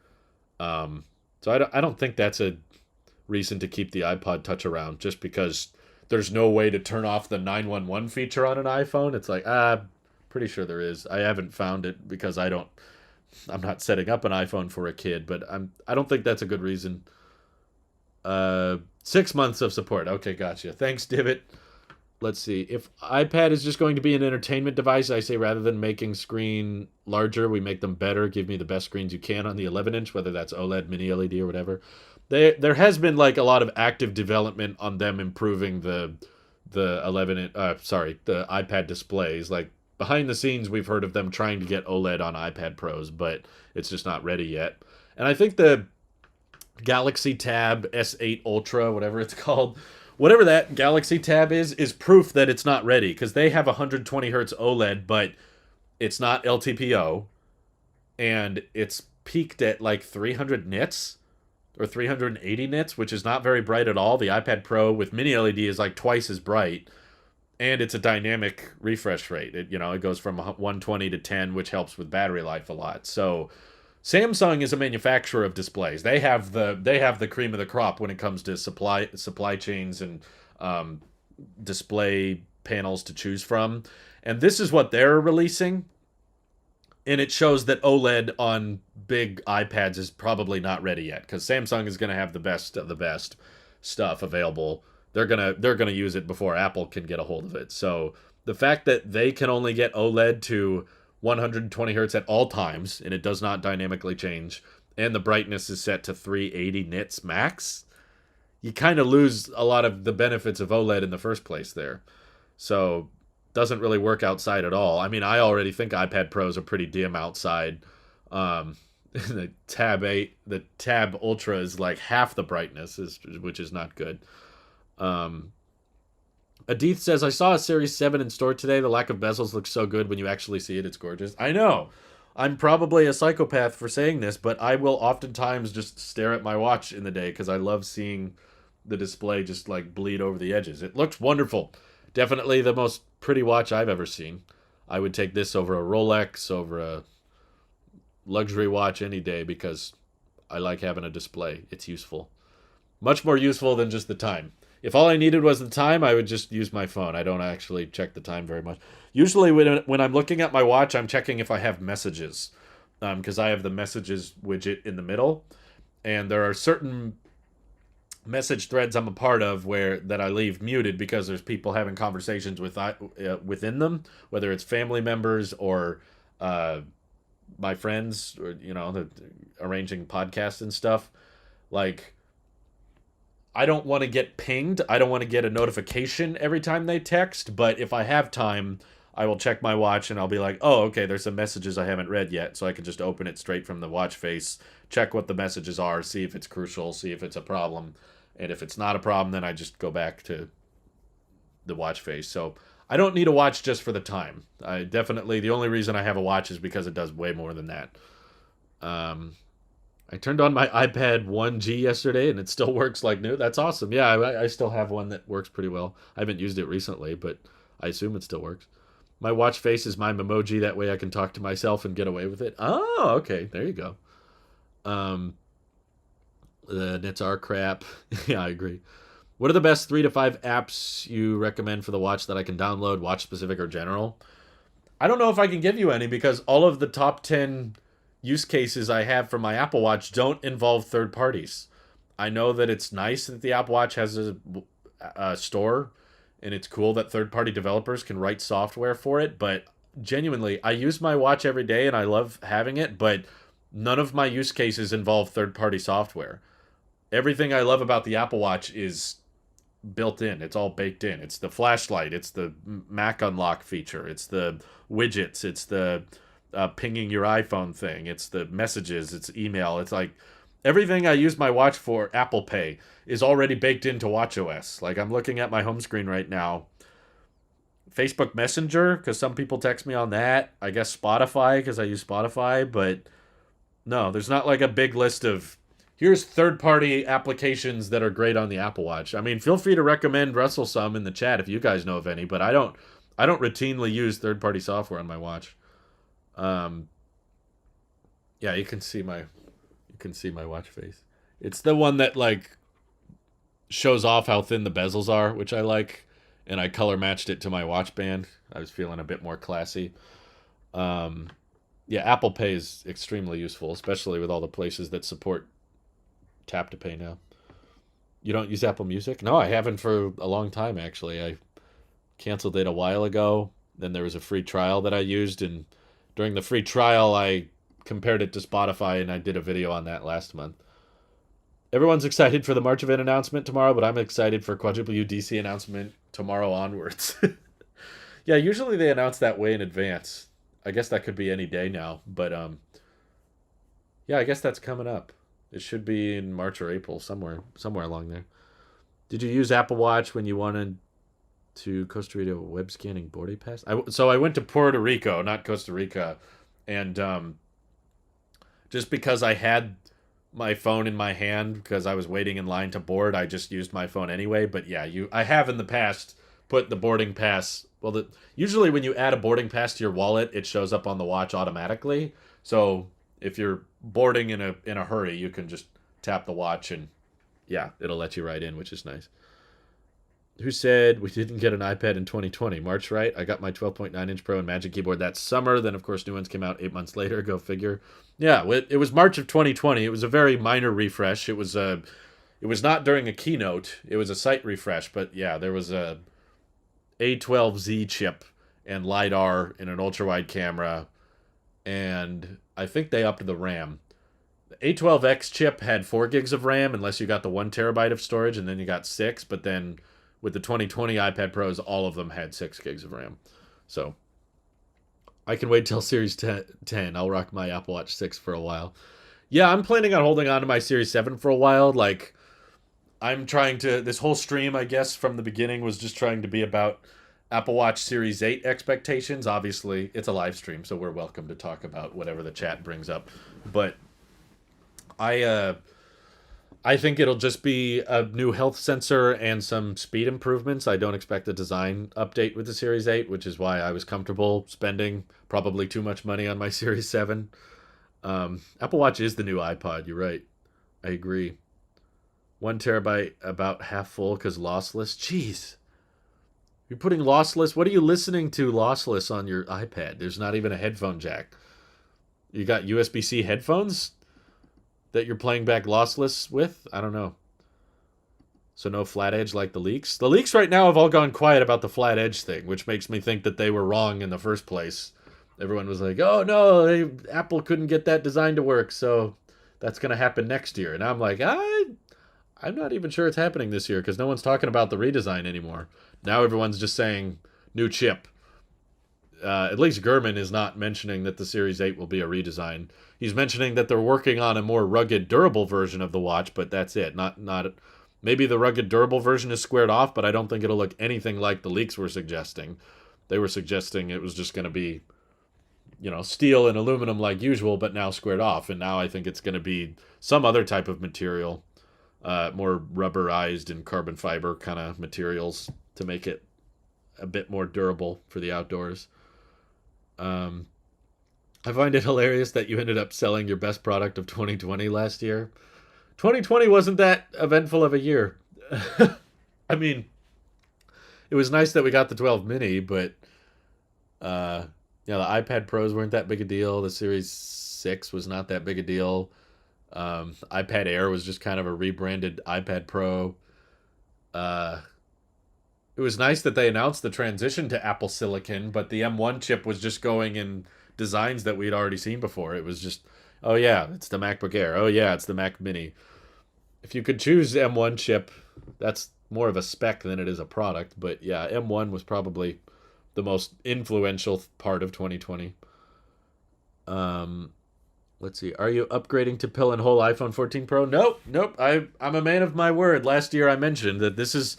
So I don't think that's a reason to keep the iPod Touch around, just because there's no way to turn off the 911 feature on an iPhone. It's like, pretty sure there is. I haven't found it because I don't I'm not setting up an iPhone for a kid, but I don't think that's a good reason. 6 months of support. Okay, gotcha. Thanks, Divot. Let's see. If iPad is just going to be an entertainment device, I say rather than making screen larger, we make them better. Give me the best screens you can on the 11-inch, whether that's OLED, mini LED, or whatever. There has been like a lot of active development on them improving the 11 the iPad displays. Like behind the scenes, we've heard of them trying to get OLED on iPad Pros, but it's just not ready yet. And I think the Galaxy Tab S8 Ultra, whatever it's called, whatever that Galaxy Tab is proof that it's not ready, because they have 120 hertz OLED, but it's not LTPO, and it's peaked at like 300 nits or 380 nits, which is not very bright at all. The iPad Pro with mini LED is like twice as bright, and it's a dynamic refresh rate. It goes from 120 to 10, which helps with battery life a lot. So Samsung is a manufacturer of displays. They have the cream of the crop when it comes to supply chains and display panels to choose from. And this is what they're releasing. And it shows that OLED on big iPads is probably not ready yet, because Samsung is going to have the best of the best stuff available. They're gonna use it before Apple can get a hold of it. So the fact that they can only get OLED to 120 hertz at all times, and it does not dynamically change, and the brightness is set to 380 nits max, you kind of lose a lot of the benefits of OLED in the first place there. So doesn't really work outside at all. I mean, I already think iPad Pros are pretty dim outside. The Tab Ultra is like half the brightness, which is not good. Adith says, I saw a Series 7 in store today. The lack of bezels looks so good when you actually see it. It's gorgeous. I know. I'm probably a psychopath for saying this, but I will oftentimes just stare at my watch in the day because I love seeing the display just like bleed over the edges. It looks wonderful. Definitely the most pretty watch I've ever seen. I would take this over a Rolex, over a luxury watch any day, because I like having a display. It's useful. Much more useful than just the time. If all I needed was the time, I would just use my phone. I don't actually check the time very much. Usually when I'm looking at my watch, I'm checking if I have messages, because I have the messages widget in the middle. And there are certain message threads I'm a part of that I leave muted because there's people having conversations within them, whether it's family members or my friends, or arranging podcasts and stuff. Like, I don't want to get pinged. I don't want to get a notification every time they text, but if I have time, I will check my watch and I'll be like, oh, okay, there's some messages I haven't read yet, so I can just open it straight from the watch face, check what the messages are, see if it's crucial, see if it's a problem, and if it's not a problem, then I just go back to the watch face. So I don't need a watch just for the time. The only reason I have a watch is because it does way more than that. I turned on my iPad 1G yesterday, and it still works like new. That's awesome. Yeah, I still have one that works pretty well. I haven't used it recently, but I assume it still works. My watch face is my Memoji. That way I can talk to myself and get away with it. Oh, okay. There you go. The nits are crap. Yeah, I agree. What are the best 3 to 5 apps you recommend for the watch that I can download, watch specific or general? I don't know if I can give you any, because all of the top 10 use cases I have for my Apple Watch don't involve third parties. I know that it's nice that the Apple Watch has a store, and it's cool that third-party developers can write software for it, but genuinely, I use my watch every day and I love having it, but none of my use cases involve third-party software. Everything I love about the Apple Watch is built in. It's all baked in. It's the flashlight. It's the Mac unlock feature. It's the widgets. It's the pinging your iPhone thing. It's the messages. It's email. It's like everything I use my watch for, Apple Pay, is already baked into watchOS. Like, I'm looking at my home screen right now. Facebook Messenger, because some people text me on that. I guess Spotify, because I use Spotify. But no, there's not like a big list of, here's third-party applications that are great on the Apple Watch. I mean, feel free to recommend Russell some in the chat if you guys know of any, but I don't routinely use third-party software on my watch. Yeah, you can see my watch face. It's the one that like shows off how thin the bezels are, which I like, and I color matched it to my watch band. I was feeling a bit more classy. Yeah, Apple Pay is extremely useful, especially with all the places that support tap to pay now. You don't use Apple Music? No, I haven't for a long time actually. I canceled it a while ago. Then there was a free trial that I used, and during the free trial, I compared it to Spotify, and I did a video on that last month. Everyone's excited for the March event announcement tomorrow, but I'm excited for quadruple UDC announcement tomorrow onwards. Yeah, usually they announce that way in advance. I guess that could be any day now, but yeah, I guess that's coming up. It should be in March or April, somewhere along there. Did you use Apple Watch when you wanted to Costa Rica web scanning boarding pass? So I went to Puerto Rico, not Costa Rica, and just because I had my phone in my hand because I was waiting in line to board, I just used my phone anyway. But yeah, I have in the past put the boarding pass. Well, usually when you add a boarding pass to your wallet, it shows up on the watch automatically. So if you're boarding in a hurry, you can just tap the watch and yeah, it'll let you right in, which is nice. Who said we didn't get an iPad in 2020? March, right? I got my 12.9-inch Pro and Magic Keyboard that summer. Then, of course, new ones came out 8 months later. Go figure. Yeah, it was March of 2020. It was a very minor refresh. It was not during a keynote. It was a site refresh. But yeah, there was a A12Z chip and LiDAR in an ultra-wide camera. And I think they upped the RAM. The A12X chip had 4 gigs of RAM unless you got the 1 terabyte of storage, and then you got 6. But then with the 2020 iPad Pros, all of them had 6 gigs of RAM. So I can wait till Series 10. I'll rock my Apple Watch 6 for a while. Yeah, I'm planning on holding on to my Series 7 for a while. Like, I'm trying to. This whole stream, I guess, from the beginning was just trying to be about Apple Watch Series 8 expectations. Obviously, it's a live stream, so we're welcome to talk about whatever the chat brings up. But I I think it'll just be a new health sensor and some speed improvements. I don't expect a design update with the Series 8, which is why I was comfortable spending probably too much money on my Series 7. Apple Watch is the new iPod. You're right. I agree. 1 terabyte about half full because lossless. Jeez. You're putting lossless. What are you listening to lossless on your iPad? There's not even a headphone jack. You got USB-C headphones that you're playing back lossless with? I don't know. So no flat edge like the leaks? The leaks right now have all gone quiet about the flat edge thing, which makes me think that they were wrong in the first place. Everyone was like, oh no, Apple couldn't get that design to work, so that's going to happen next year. And I'm like, I'm not even sure it's happening this year because no one's talking about the redesign anymore. Now everyone's just saying new chip. At least Gurman is not mentioning that the Series 8 will be a redesign. He's mentioning that they're working on a more rugged, durable version of the watch, but that's it. Not maybe the rugged, durable version is squared off, but I don't think it'll look anything like the leaks were suggesting. They were suggesting it was just going to be, steel and aluminum like usual, but now squared off. And now I think it's going to be some other type of material, more rubberized and carbon fiber kind of materials to make it a bit more durable for the outdoors. I find it hilarious that you ended up selling your best product of 2020 last year. 2020 wasn't that eventful of a year. I mean, it was nice that we got the 12 mini, but the iPad Pros weren't that big a deal. The Series 6 was not that big a deal. iPad Air was just kind of a rebranded iPad Pro. It was nice that they announced the transition to Apple Silicon, but the M1 chip was just going in designs that we'd already seen before. It was just, oh yeah, it's the MacBook Air. Oh yeah, it's the Mac Mini. If you could choose M1 chip, that's more of a spec than it is a product. But yeah, M1 was probably the most influential part of 2020. Let's see. Are you upgrading to pill and whole iPhone 14 Pro? Nope. I'm a man of my word. Last year I mentioned that this is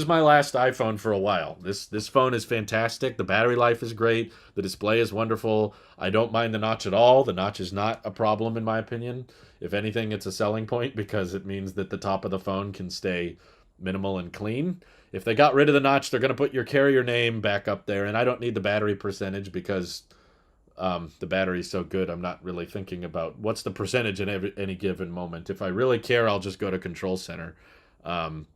my last iPhone for a while. This phone is fantastic. The battery life is great. The display is wonderful. I don't mind the notch at all. The notch is not a problem in my opinion. If anything, it's a selling point because it means that the top of the phone can stay minimal and clean. If they got rid of the notch, they're going to put your carrier name back up there, and I don't need the battery percentage because the battery's so good. I'm not really thinking about what's the percentage in any given moment. If I really care, I'll just go to Control Center and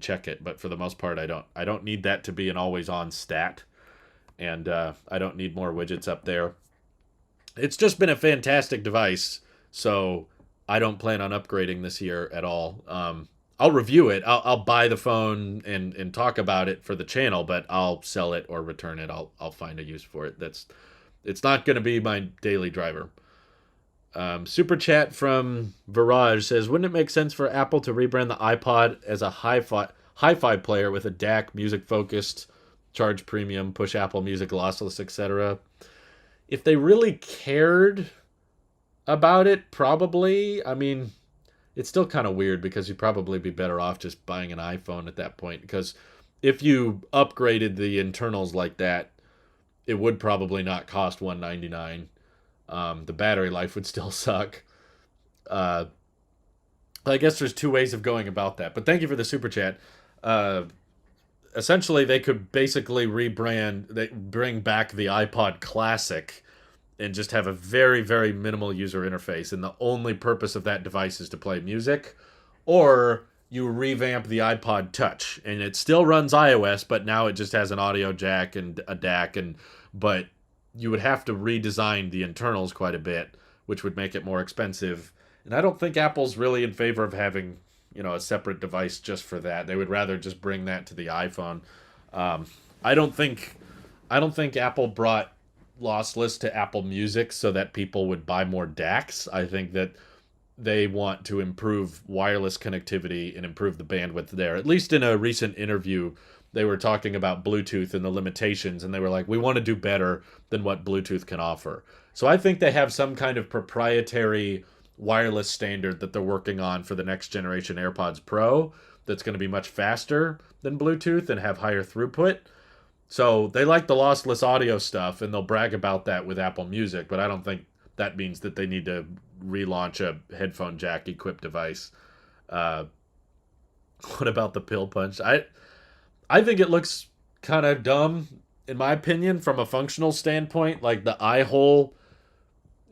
check it. But for the most part, I don't need that to be an always on stat, and I don't need more widgets up there. it's just been a fantastic device. So I don't plan on upgrading this year at all. I'll review it. I'll buy the phone and talk about it for the channel, but I'll sell it or return it. I'll find a use for it. It's not going to be my daily driver. Super chat from Viraj says, "Wouldn't it make sense for Apple to rebrand the iPod as a hi-fi player with a DAC, music focused, charge premium, push Apple Music lossless, etc.?" If they really cared about it, probably. I mean, it's still kind of weird because you'd probably be better off just buying an iPhone at that point. Because if you upgraded the internals like that, it would probably not cost $199. The battery life would still suck. Uh, I guess there's two ways of going about that. But thank you for the super chat. Uh, Essentially, they could basically they bring back the iPod Classic and just have a very, very minimal user interface. And the only purpose of that device is to play music. Or you revamp the iPod Touch and it still runs iOS, but now it just has an audio jack and a DAC. But you would have to redesign the internals quite a bit, which would make it more expensive. And I don't think Apple's really in favor of having, a separate device just for that. They would rather just bring that to the iPhone. Um, I don't think Apple brought lossless to Apple Music so that people would buy more DACs. I think that they want to improve wireless connectivity and improve the bandwidth there. At least in a recent interview, they were talking about Bluetooth and the limitations, and they were like, we want to do better than what Bluetooth can offer. So I think they have some kind of proprietary wireless standard that they're working on for the next generation AirPods Pro that's going to be much faster than Bluetooth and have higher throughput. So they like the lossless audio stuff, and they'll brag about that with Apple Music, but I don't think that means that they need to relaunch a headphone jack equipped device. Uh, what about the pill punch? I think it looks kind of dumb, in my opinion, from a functional standpoint. Like the eye hole,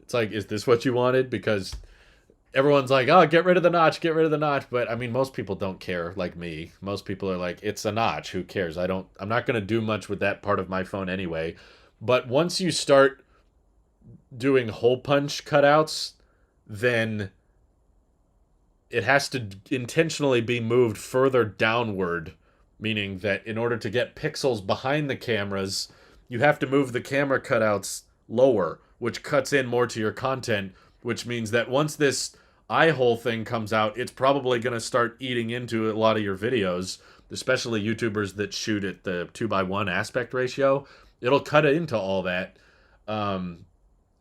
it's like, is this what you wanted? Because everyone's like, oh, get rid of the notch, get rid of the notch. But I mean, most people don't care like me. Most people are like, it's a notch. Who cares? I'm not going to do much with that part of my phone anyway. But once you start doing hole punch cutouts, then it has to intentionally be moved further downward, meaning that in order to get pixels behind the cameras, you have to move the camera cutouts lower, which cuts in more to your content, which means that once this eye hole thing comes out, it's probably going to start eating into a lot of your videos, especially YouTubers that shoot at the 2:1 aspect ratio. It'll cut into all that, and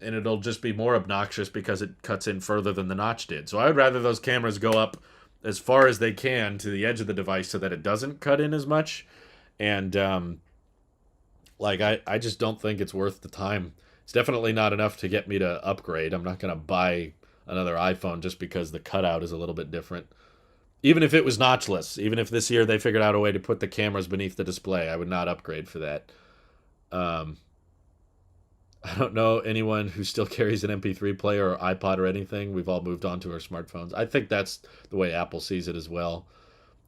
it'll just be more obnoxious because it cuts in further than the notch did. So I would rather those cameras go up as far as they can to the edge of the device so that it doesn't cut in as much. And I just don't think it's worth the time. It's definitely not enough to get me to upgrade. I'm not going to buy another iPhone just because the cutout is a little bit different. Even if it was notchless, even if this year they figured out a way to put the cameras beneath the display, I would not upgrade for that. I don't know anyone who still carries an MP3 player or iPod or anything. We've all moved on to our smartphones. I think that's the way Apple sees it as well.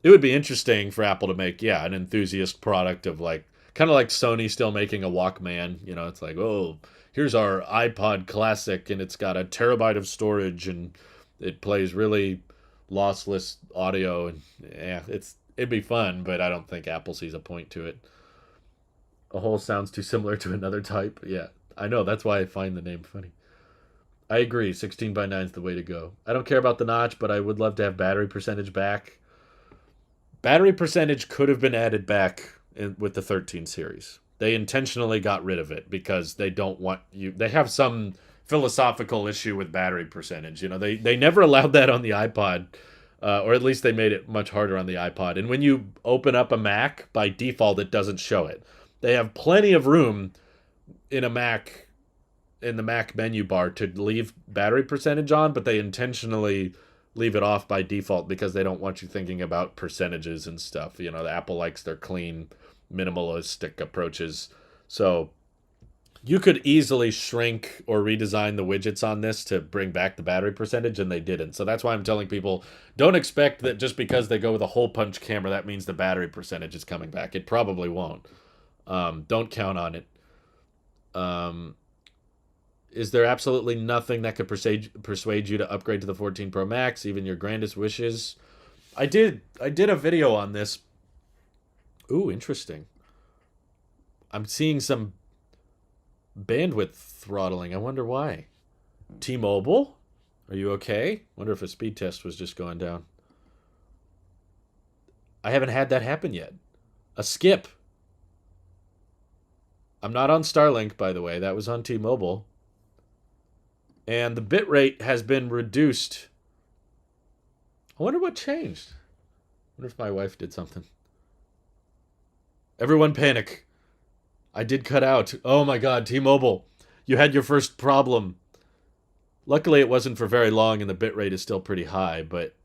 It would be interesting for Apple to make, an enthusiast product of kind of like Sony still making a Walkman. It's like, oh, here's our iPod Classic, and it's got a terabyte of storage, and it plays really lossless audio, and it'd be fun, but I don't think Apple sees a point to it. A hole sounds too similar to another type. Yeah, I know. That's why I find the name funny. I agree. 16:9 is the way to go. I don't care about the notch, but I would love to have battery percentage back. Battery percentage could have been added back with the 13 series. They intentionally got rid of it because they don't want you. They have some philosophical issue with battery percentage. They never allowed that on the iPod, or at least they made it much harder on the iPod. And when you open up a Mac, by default, it doesn't show it. They have plenty of room in the Mac menu bar to leave battery percentage on, but they intentionally leave it off by default because they don't want you thinking about percentages and stuff. The Apple likes their clean, minimalistic approaches. So you could easily shrink or redesign the widgets on this to bring back the battery percentage, and they didn't. So that's why I'm telling people, don't expect that just because they go with a hole punch camera, that means the battery percentage is coming back. It probably won't. Don't count on it. Is there absolutely nothing that could persuade you to upgrade to the 14 Pro Max, even your grandest wishes? I did a video on this. Ooh, interesting. I'm seeing some bandwidth throttling. I wonder why. T-Mobile? Are you okay? Wonder if a speed test was just going down. I haven't had that happen yet. A skip. I'm not on Starlink, by the way. That was on T-Mobile. And the bitrate has been reduced. I wonder what changed. I wonder if my wife did something. Everyone panic. I did cut out. Oh my god, T-Mobile. You had your first problem. Luckily, it wasn't for very long, and the bitrate is still pretty high, but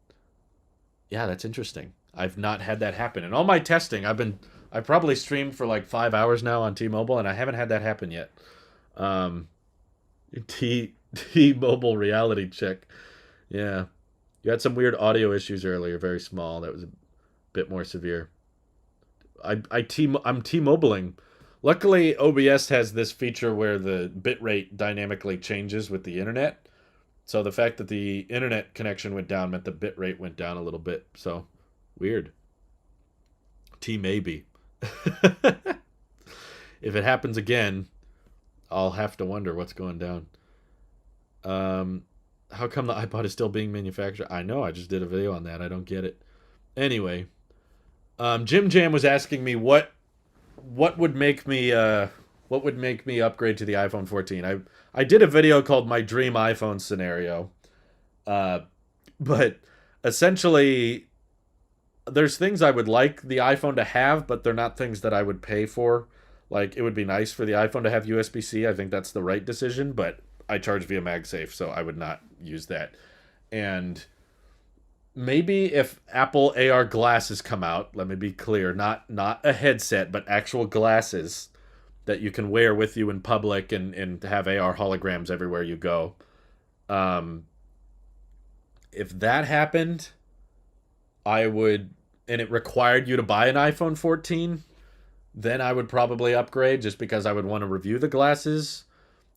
yeah, that's interesting. I've not had that happen. In all my testing, I've probably streamed for like 5 hours now on T-Mobile, and I haven't had that happen yet. Um, T-Mobile reality check. Yeah. You had some weird audio issues earlier, very small. That was a bit more severe. I'm T-Mobiling. Luckily, OBS has this feature where the bitrate dynamically changes with the internet. So the fact that the internet connection went down meant the bitrate went down a little bit. So, weird. T-maybe. If it happens again, I'll have to wonder what's going down. How come the iPod is still being manufactured? I know, I just did a video on that. I don't get it. Anyway, Jim Jam was asking me what would make me upgrade to the iPhone 14. I did a video called My Dream iPhone Scenario. But essentially there's things I would like the iPhone to have, but they're not things that I would pay for. Like, it would be nice for the iPhone to have USB-C. I think that's the right decision, but I charge via MagSafe, so I would not use that. And maybe if Apple AR glasses come out, let me be clear, not a headset, but actual glasses that you can wear with you in public and have AR holograms everywhere you go. If that happened, I would, and it required you to buy an iPhone 14, then I would probably upgrade just because I would want to review the glasses.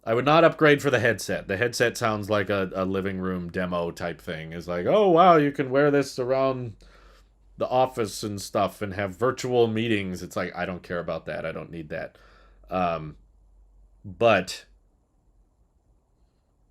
I would not upgrade for the headset. The headset sounds like a living room demo type thing. It's like, oh, wow, you can wear this around the office and stuff and have virtual meetings. It's like, I don't care about that. I don't need that. But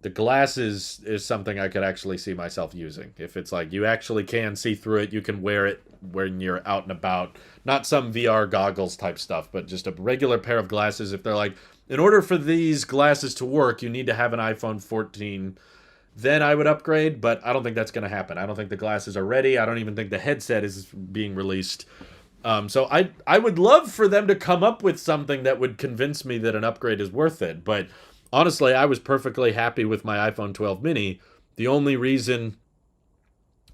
the glasses is something I could actually see myself using. If it's like you actually can see through it, you can wear it when you're out and about. Not some VR goggles type stuff, but just a regular pair of glasses. If they're like, in order for these glasses to work, you need to have an iPhone 14, then I would upgrade, but I don't think that's going to happen. I don't think the glasses are ready. I don't even think the headset is being released. So I would love for them to come up with something that would convince me that an upgrade is worth it. But honestly, I was perfectly happy with my iPhone 12 mini. The only reason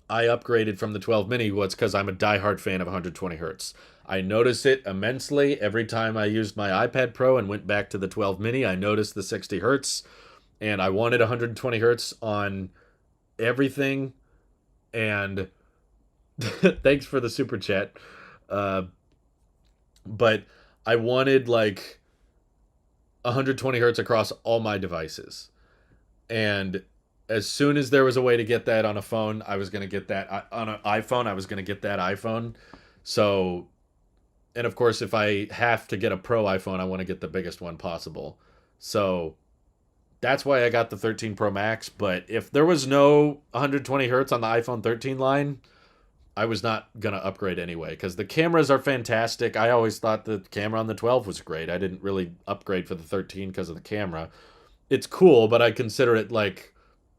I upgraded from the 12 mini was because I'm a diehard fan of 120 hertz. I notice it immensely every time I used my iPad Pro and went back to the 12 mini. I noticed the 60 hertz, and I wanted 120 hertz on everything. And thanks for the super chat. But I wanted like 120 hertz across all my devices. And as soon as there was a way to get that on a phone, I was going to get that on an iPhone. I was going to get that iPhone. So, and of course, if I have to get a Pro iPhone, I want to get the biggest one possible. So that's why I got the 13 Pro Max. But if there was no 120 hertz on the iPhone 13 line, I was not going to upgrade anyway, because the cameras are fantastic. I always thought the camera on the 12 was great. I didn't really upgrade for the 13 because of the camera. It's cool, but I consider it like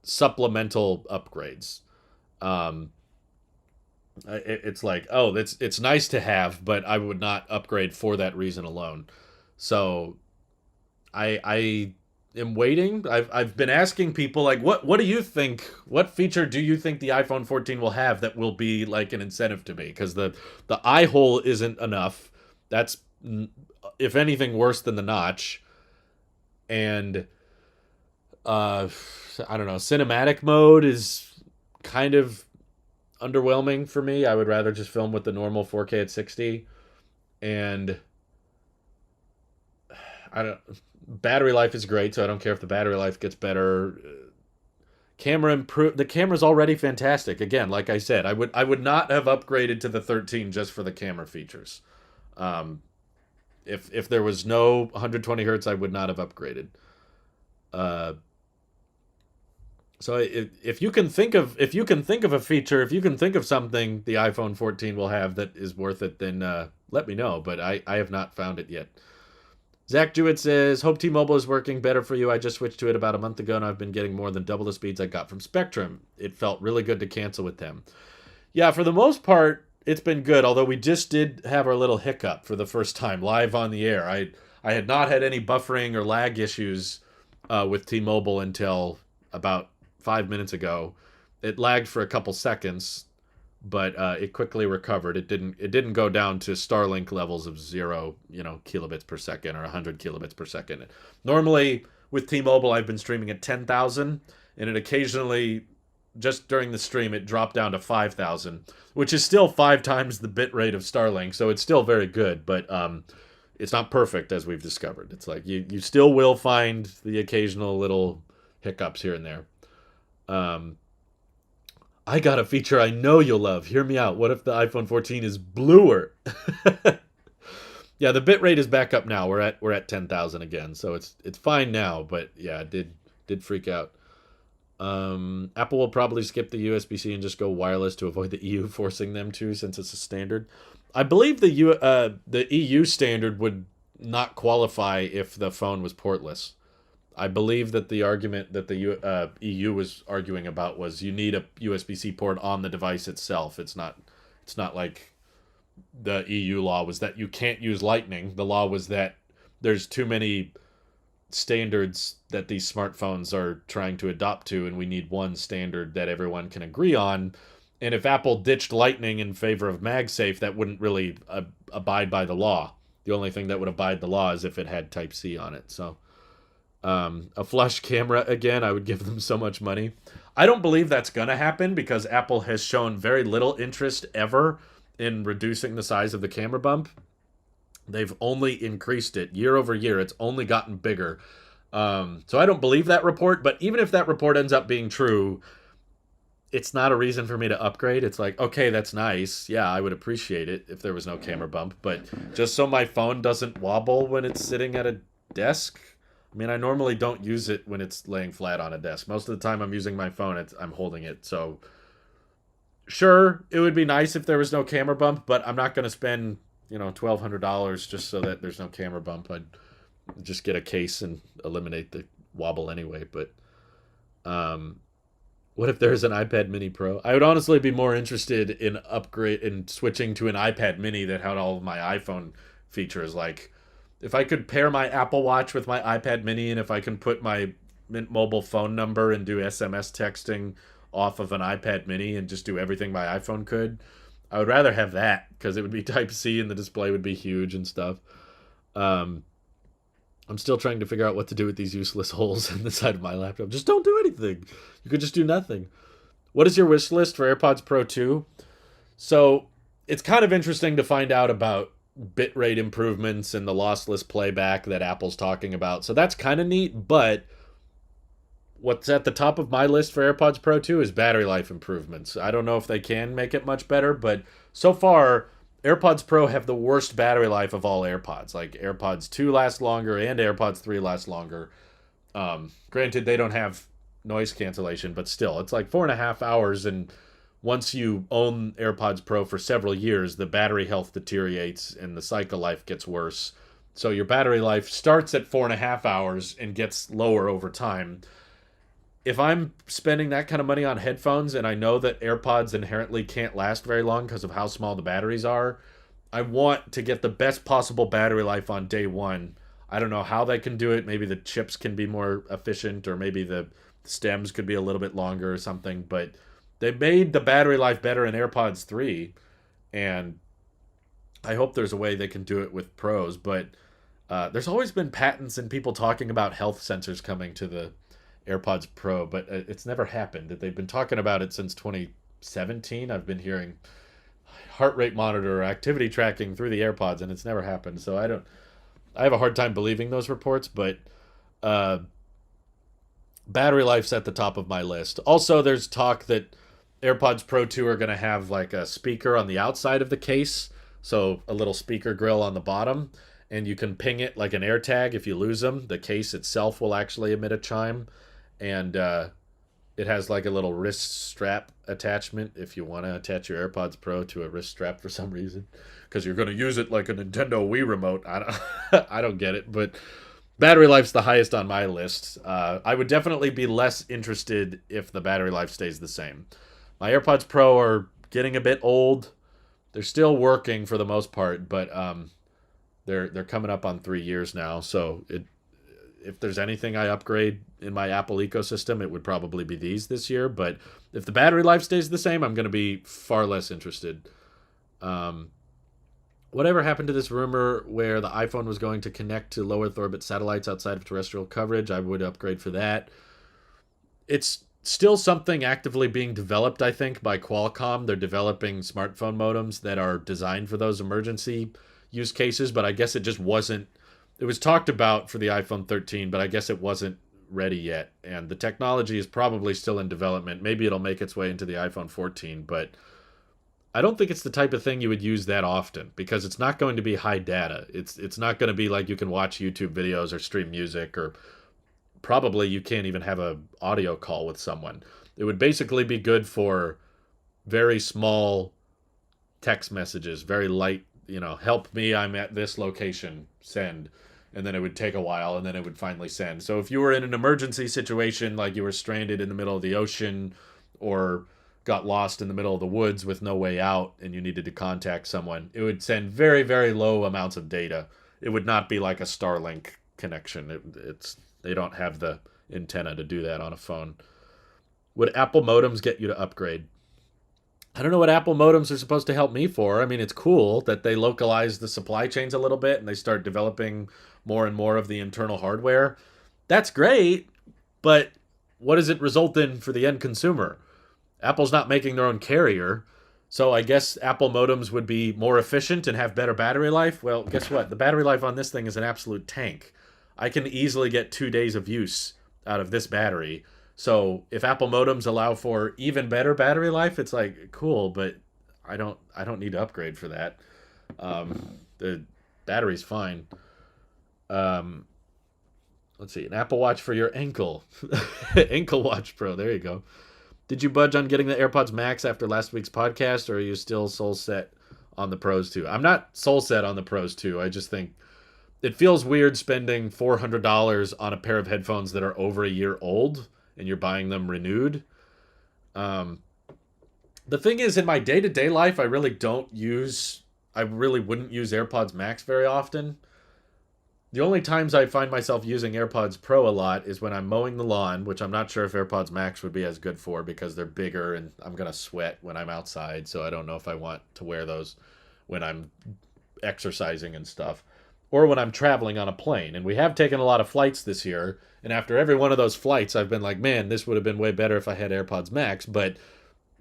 supplemental upgrades. It's like, oh, it's nice to have, but I would not upgrade for that reason alone. So I am waiting. I've been asking people, like, what do you think? What feature do you think the iPhone 14 will have that will be like an incentive to me? Because the eye hole isn't enough. That's, if anything, worse than the notch. And I don't know, cinematic mode is kind of underwhelming for me. I would rather just film with the normal 4K at 60. And I don't. Battery life is great, so I don't care if the battery life gets better. Camera improve. The camera's already fantastic. Again, like I said, I would not have upgraded to the 13 just for the camera features. Um, if there was no 120 hertz, I would not have upgraded. Uh, so if you can think of a feature, if you can think of something the iPhone 14 will have that is worth it, then let me know. But I have not found it yet. Zach Jewett says, hope T-Mobile is working better for you. I just switched to it about a month ago, and I've been getting more than double the speeds I got from Spectrum. It felt really good to cancel with them. Yeah, for the most part, it's been good, although we just did have our little hiccup for the first time live on the air. I had not had any buffering or lag issues with T-Mobile until about 5 minutes ago. It lagged for a couple seconds, but it quickly recovered. It didn't go down to Starlink levels of 0, kilobits per second or 100 kilobits per second. Normally with T-Mobile, I've been streaming at 10,000, and it occasionally, just during the stream, it dropped down to 5,000, which is still 5 times the bit rate of Starlink. So it's still very good, but it's not perfect, as we've discovered. It's like you still will find the occasional little hiccups here and there. I got a feature I know you'll love. Hear me out. What if the iPhone 14 is bluer? Yeah, the bit rate is back up now. We're at 10,000 again, so it's fine now. But yeah, it did freak out. Apple will probably skip the USB-C and just go wireless to avoid the EU forcing them to, since it's a standard. I believe the EU standard would not qualify if the phone was portless. I believe that the argument that the EU was arguing about was you need a USB-C port on the device itself. It's not like the EU law was that you can't use Lightning. The law was that there's too many standards that these smartphones are trying to adopt to, and we need one standard that everyone can agree on. And if Apple ditched Lightning in favor of MagSafe, that wouldn't really abide by the law. The only thing that would abide the law is if it had Type-C on it. So a flush camera, again, I would give them so much money. I don't believe that's going to happen because Apple has shown very little interest ever in reducing the size of the camera bump. They've only increased it year over year. It's only gotten bigger. So I don't believe that report, but even if that report ends up being true, it's not a reason for me to upgrade. It's like, okay, that's nice. Yeah, I would appreciate it if there was no camera bump, but just so my phone doesn't wobble when it's sitting at a desk. I mean, I normally don't use it when it's laying flat on a desk. Most of the time I'm using my phone, I'm holding it. So sure, it would be nice if there was no camera bump, but I'm not going to spend, $1,200 just so that there's no camera bump. I'd just get a case and eliminate the wobble anyway. But what if there's an iPad Mini Pro? I would honestly be more interested in switching to an iPad Mini that had all of my iPhone features. Like, if I could pair my Apple Watch with my iPad Mini, and if I can put my Mint Mobile phone number and do SMS texting off of an iPad Mini and just do everything my iPhone could, I would rather have that because it would be Type-C and the display would be huge and stuff. I'm still trying to figure out what to do with these useless holes in the side of my laptop. Just don't do anything. You could just do nothing. What is your wish list for AirPods Pro 2? So it's kind of interesting to find out about bitrate improvements and the lossless playback that Apple's talking about. So that's kind of neat, but what's at the top of my list for AirPods Pro 2 is battery life improvements. I don't know if they can make it much better, but so far AirPods Pro have the worst battery life of all AirPods. Like, AirPods 2 last longer and AirPods 3 last longer. Granted, they don't have noise cancellation, but still, it's like 4.5 hours, and once you own AirPods Pro for several years, the battery health deteriorates and the cycle life gets worse. So your battery life starts at 4.5 hours and gets lower over time. If I'm spending that kind of money on headphones and I know that AirPods inherently can't last very long because of how small the batteries are, I want to get the best possible battery life on day one. I don't know how they can do it. Maybe the chips can be more efficient, or maybe the stems could be a little bit longer or something, but they made the battery life better in AirPods 3, and I hope there's a way they can do it with Pros, but there's always been patents and people talking about health sensors coming to the AirPods Pro, but it's never happened. They've been talking about it since 2017. I've been hearing heart rate monitor or activity tracking through the AirPods, and it's never happened. So I have a hard time believing those reports, but uh, battery life's at the top of my list. Also, there's talk that AirPods Pro 2 are going to have like a speaker on the outside of the case, so a little speaker grill on the bottom, and you can ping it like an AirTag if you lose them. The case itself will actually emit a chime, and it has like a little wrist strap attachment if you want to attach your AirPods Pro to a wrist strap for some reason, because you're going to use it like a Nintendo Wii remote. I don't, I don't get it, but battery life's the highest on my list. I would definitely be less interested if the battery life stays the same. My AirPods Pro are getting a bit old. They're still working for the most part, but they're coming up on 3 years now. So if there's anything I upgrade in my Apple ecosystem, it would probably be these this year. But if the battery life stays the same, I'm going to be far less interested. Whatever happened to this rumor where the iPhone was going to connect to low Earth orbit satellites outside of terrestrial coverage? I would upgrade for that. It's still something actively being developed, I think, by Qualcomm. They're developing smartphone modems that are designed for those emergency use cases, but I guess it just wasn't. It was talked about for the iPhone 13, but I guess it wasn't ready yet. And the technology is probably still in development. Maybe it'll make its way into the iPhone 14, but I don't think it's the type of thing you would use that often because it's not going to be high data. It's not going to be like you can watch YouTube videos or stream music, or probably you can't even have a audio call with someone. It would basically be good for very small text messages, very light, help me, I'm at this location, send. And then it would take a while and then it would finally send. So if you were in an emergency situation, like you were stranded in the middle of the ocean or got lost in the middle of the woods with no way out and you needed to contact someone, it would send very, very low amounts of data. It would not be like a Starlink connection. They don't have the antenna to do that on a phone. Would Apple modems get you to upgrade? I don't know what Apple modems are supposed to help me for. I mean, it's cool that they localize the supply chains a little bit and they start developing more and more of the internal hardware. That's great, but what does it result in for the end consumer? Apple's not making their own carrier, so I guess Apple modems would be more efficient and have better battery life. Well, guess what? The battery life on this thing is an absolute tank. I can easily get 2 days of use out of this battery. So if Apple modems allow for even better battery life, it's like cool, but I don't need to upgrade for that. The battery's fine. Let's see, an Apple Watch for your ankle. Ankle Watch Pro, there you go. Did you budge on getting the AirPods Max after last week's podcast, or are you still soul set on the Pros 2? I'm not soul set on the Pros 2. I just think it feels weird spending $400 on a pair of headphones that are over a year old and you're buying them renewed. The thing is, in my day-to-day life, I really wouldn't use AirPods Max very often. The only times I find myself using AirPods Pro a lot is when I'm mowing the lawn, which I'm not sure if AirPods Max would be as good for because they're bigger and I'm going to sweat when I'm outside, so I don't know if I want to wear those when I'm exercising and stuff. Or when I'm traveling on a plane. And we have taken a lot of flights this year, and after every one of those flights, I've been like, man, this would have been way better if I had AirPods Max, but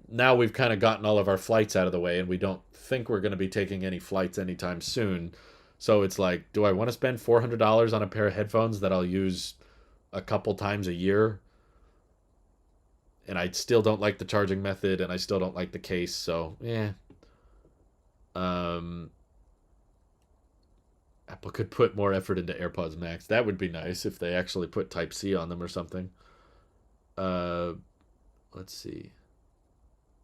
now we've kind of gotten all of our flights out of the way, and we don't think we're going to be taking any flights anytime soon. So it's like, do I want to spend $400 on a pair of headphones that I'll use a couple times a year? And I still don't like the charging method, and I still don't like the case, so, yeah. Apple could put more effort into AirPods Max. That would be nice if they actually put Type-C on them or something. Let's see.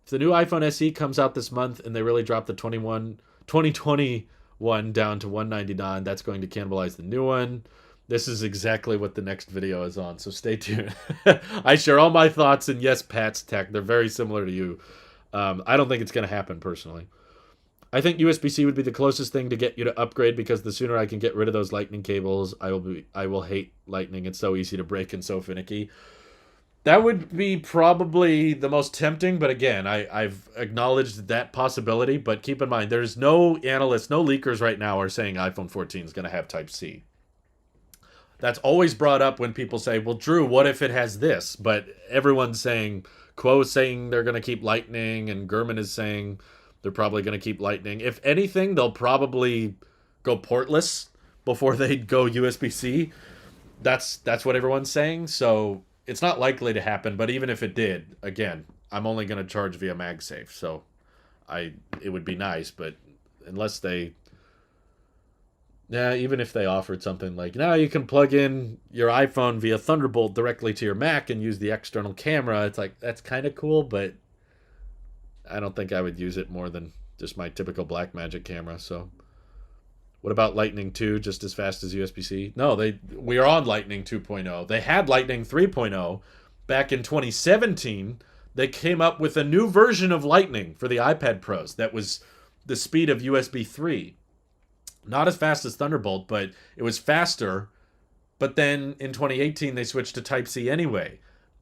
If the new iPhone SE comes out this month and they really drop the 2021 down to $199, that's going to cannibalize the new one. This is exactly what the next video is on, so stay tuned. I share all my thoughts, and yes, Pat's tech. They're very similar to you. I don't think it's going to happen, personally. I think USB-C would be the closest thing to get you to upgrade because the sooner I can get rid of those lightning cables, I will hate lightning. It's so easy to break and so finicky. That would be probably the most tempting, but again, I've acknowledged that possibility, but keep in mind, there's no analysts, no leakers right now are saying iPhone 14 is going to have Type-C. That's always brought up when people say, well, Drew, what if it has this? But everyone's saying, Quo's saying they're going to keep Lightning, and Gurman is saying they're probably going to keep Lightning. If anything, they'll probably go portless, before they'd go USB-C. That's what everyone's saying. So it's not likely to happen. But even if it did, again, I'm only going to charge via MagSafe. So it would be nice, but unless they, yeah, even if they offered something like, now you can plug in your iPhone via Thunderbolt directly to your Mac and use the external camera, it's like, that's kind of cool, but I don't think I would use it more than just my typical Blackmagic camera. So what about Lightning 2, just as fast as USB-C? No, we are on Lightning 2.0. They had Lightning 3.0 back in 2017. They came up with a new version of Lightning for the iPad Pros that was the speed of USB 3. Not as fast as Thunderbolt, but it was faster. But then in 2018, they switched to Type-C anyway.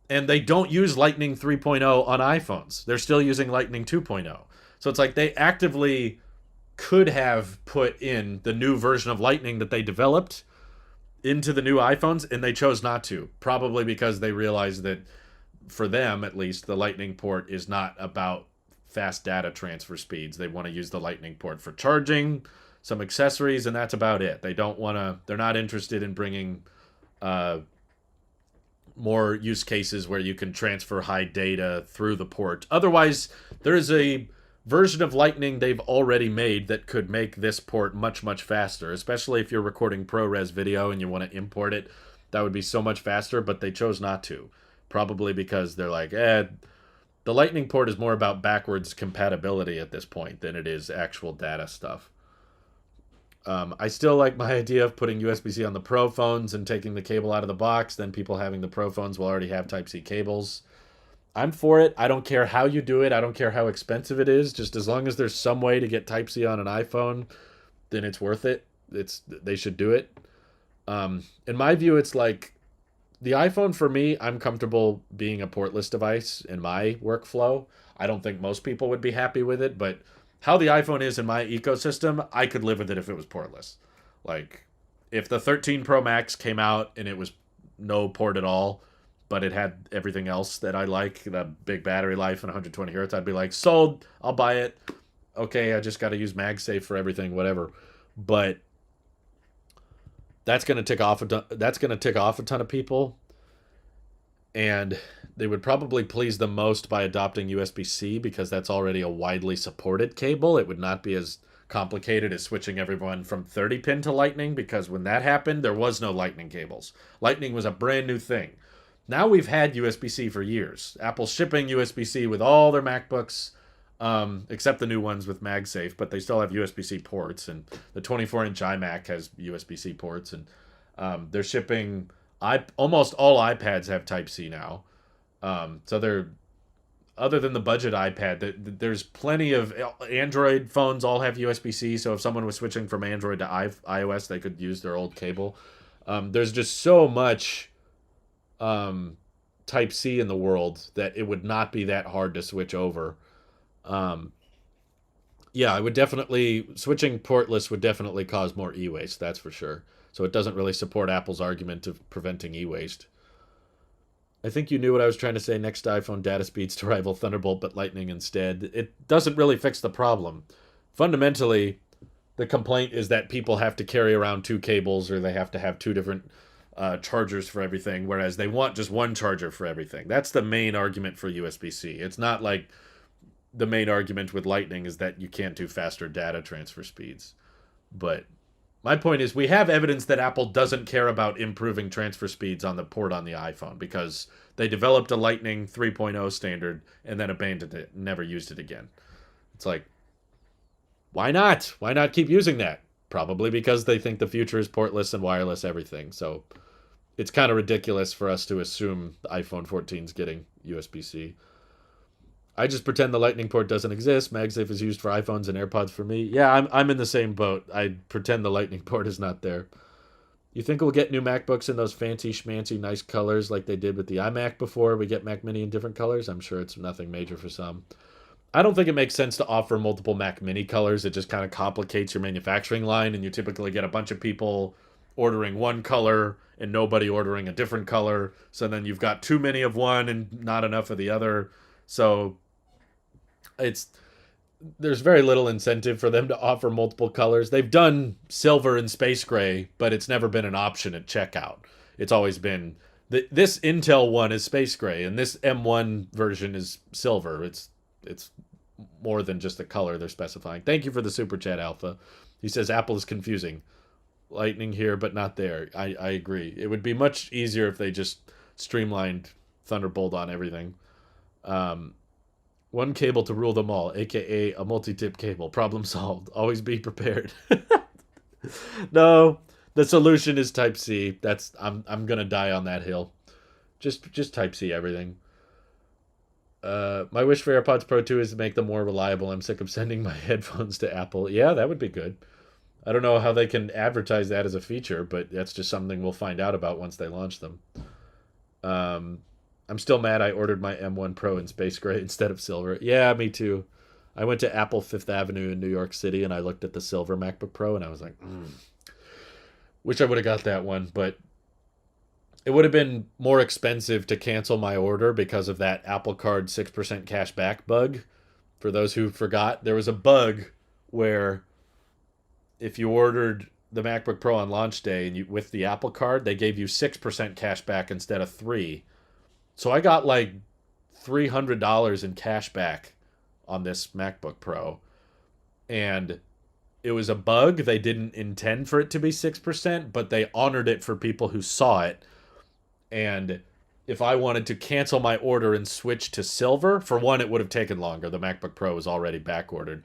And they don't use Lightning 3.0 on iPhones. They're still using Lightning 2.0. So it's like they actively could have put in the new version of Lightning that they developed into the new iPhones, and they chose not to. Probably because they realized that, for them at least, the Lightning port is not about fast data transfer speeds. They want to use the Lightning port for charging, some accessories, and that's about it. They're not interested in bringing more use cases where you can transfer high data through the port. Otherwise, there is a version of Lightning they've already made that could make this port much, much faster, especially if you're recording ProRes video and you want to import it. That would be so much faster, but they chose not to. Probably because they're like, the Lightning port is more about backwards compatibility at this point than it is actual data stuff. I still like my idea of putting USB-C on the Pro phones and taking the cable out of the box. Then people having the Pro phones will already have Type-C cables. I'm for it. I don't care how you do it. I don't care how expensive it is. Just as long as there's some way to get Type-C on an iPhone, then it's worth it. They should do it. In my view, it's like the iPhone, for me, I'm comfortable being a portless device in my workflow. I don't think most people would be happy with it, but how the iPhone is in my ecosystem, I could live with it if it was portless. Like, if the 13 Pro Max came out and it was no port at all, but it had everything else that I like, the big battery life and 120 hertz, I'd be like, sold, I'll buy it. Okay, I just got to use MagSafe for everything, whatever. But that's going to tick off a ton of people, and they would probably please them most by adopting USB-C because that's already a widely supported cable. It would not be as complicated as switching everyone from 30-pin to Lightning, because when that happened, there was no Lightning cables. Lightning was a brand new thing. Now we've had USB-C for years. Apple's shipping USB-C with all their MacBooks, except the new ones with MagSafe, but they still have USB-C ports, and the 24-inch iMac has USB-C ports, and they're shipping... almost all iPads have Type-C now. So they're, other than the budget iPad, there's plenty of Android phones all have USB-C. So if someone was switching from Android to iOS, they could use their old cable. There's just so much Type-C in the world that it would not be that hard to switch over. Yeah, I would definitely, switching portless would definitely cause more e-waste, that's for sure. So it doesn't really support Apple's argument of preventing e-waste. I think you knew what I was trying to say. Next iPhone data speeds to rival Thunderbolt, but Lightning instead. It doesn't really fix the problem. Fundamentally, the complaint is that people have to carry around two cables, or they have to have two different chargers for everything, whereas they want just one charger for everything. That's the main argument for USB-C. It's not like the main argument with Lightning is that you can't do faster data transfer speeds. But my point is, we have evidence that Apple doesn't care about improving transfer speeds on the port on the iPhone, because they developed a Lightning 3.0 standard and then abandoned it and never used it again. It's like, why not? Why not keep using that? Probably because they think the future is portless and wireless everything. So it's kind of ridiculous for us to assume the iPhone 14 is getting USB-C. I just pretend the Lightning port doesn't exist. MagSafe is used for iPhones and AirPods for me. Yeah, I'm in the same boat. I pretend the Lightning port is not there. You think we'll get new MacBooks in those fancy schmancy nice colors like they did with the iMac before we get Mac Mini in different colors? I'm sure it's nothing major for some. I don't think it makes sense to offer multiple Mac Mini colors. It just kind of complicates your manufacturing line, and you typically get a bunch of people ordering one color and nobody ordering a different color. So then you've got too many of one and not enough of the other. So there's very little incentive for them to offer multiple colors. They've done silver and space gray, but it's never been an option at checkout. It's always been this Intel one is space gray, and this M1 version is silver. It's more than just the color they're specifying. Thank you for the super chat, Alpha. He says Apple is confusing. Lightning here, but not there. I agree. It would be much easier if they just streamlined Thunderbolt on everything. One cable to rule them all, aka a multi-tip cable. Problem solved. Always be prepared. No, the solution is Type C. I'm gonna die on that hill. Just Type C everything. My wish for AirPods Pro 2 is to make them more reliable. I'm sick of sending my headphones to Apple. Yeah, that would be good. I don't know how they can advertise that as a feature, but that's just something we'll find out about once they launch them. I'm still mad I ordered my M1 Pro in space gray instead of silver. Yeah, me too. I went to Apple Fifth Avenue in New York City and I looked at the silver MacBook Pro and I was like, wish I would have got that one, but it would have been more expensive to cancel my order because of that Apple Card 6% cash back bug. For those who forgot, there was a bug where if you ordered the MacBook Pro on launch day and with the Apple Card, they gave you 6% cash back instead of 3. So I got like $300 in cash back on this MacBook Pro. And it was a bug. They didn't intend for it to be 6%, but they honored it for people who saw it. And if I wanted to cancel my order and switch to silver, for one, it would have taken longer. The MacBook Pro was already back ordered.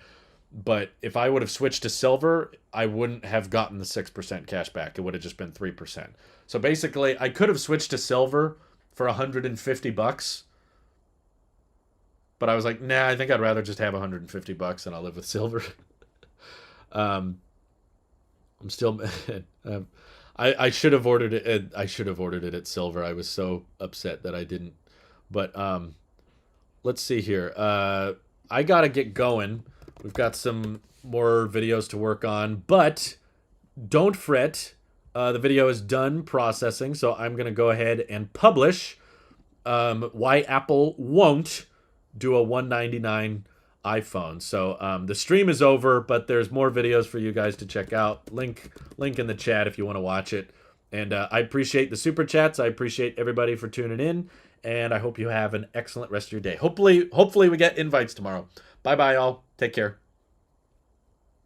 But if I would have switched to silver, I wouldn't have gotten the 6% cash back. It would have just been 3%. So basically, I could have switched to silver for $150. But I was like, nah, I think I'd rather just have $150 and I'll live with silver. I'm still I should have ordered it. I should have ordered it at silver. I was so upset that I didn't. But let's see here. I gotta get going. We've got some more videos to work on, but don't fret. The video is done processing, so I'm gonna go ahead and publish why Apple won't do a $199 iPhone. So the stream is over, but there's more videos for you guys to check out. Link in the chat if you want to watch it. And I appreciate the super chats. I appreciate everybody for tuning in, and I hope you have an excellent rest of your day. Hopefully we get invites tomorrow. Bye bye, all. Take care.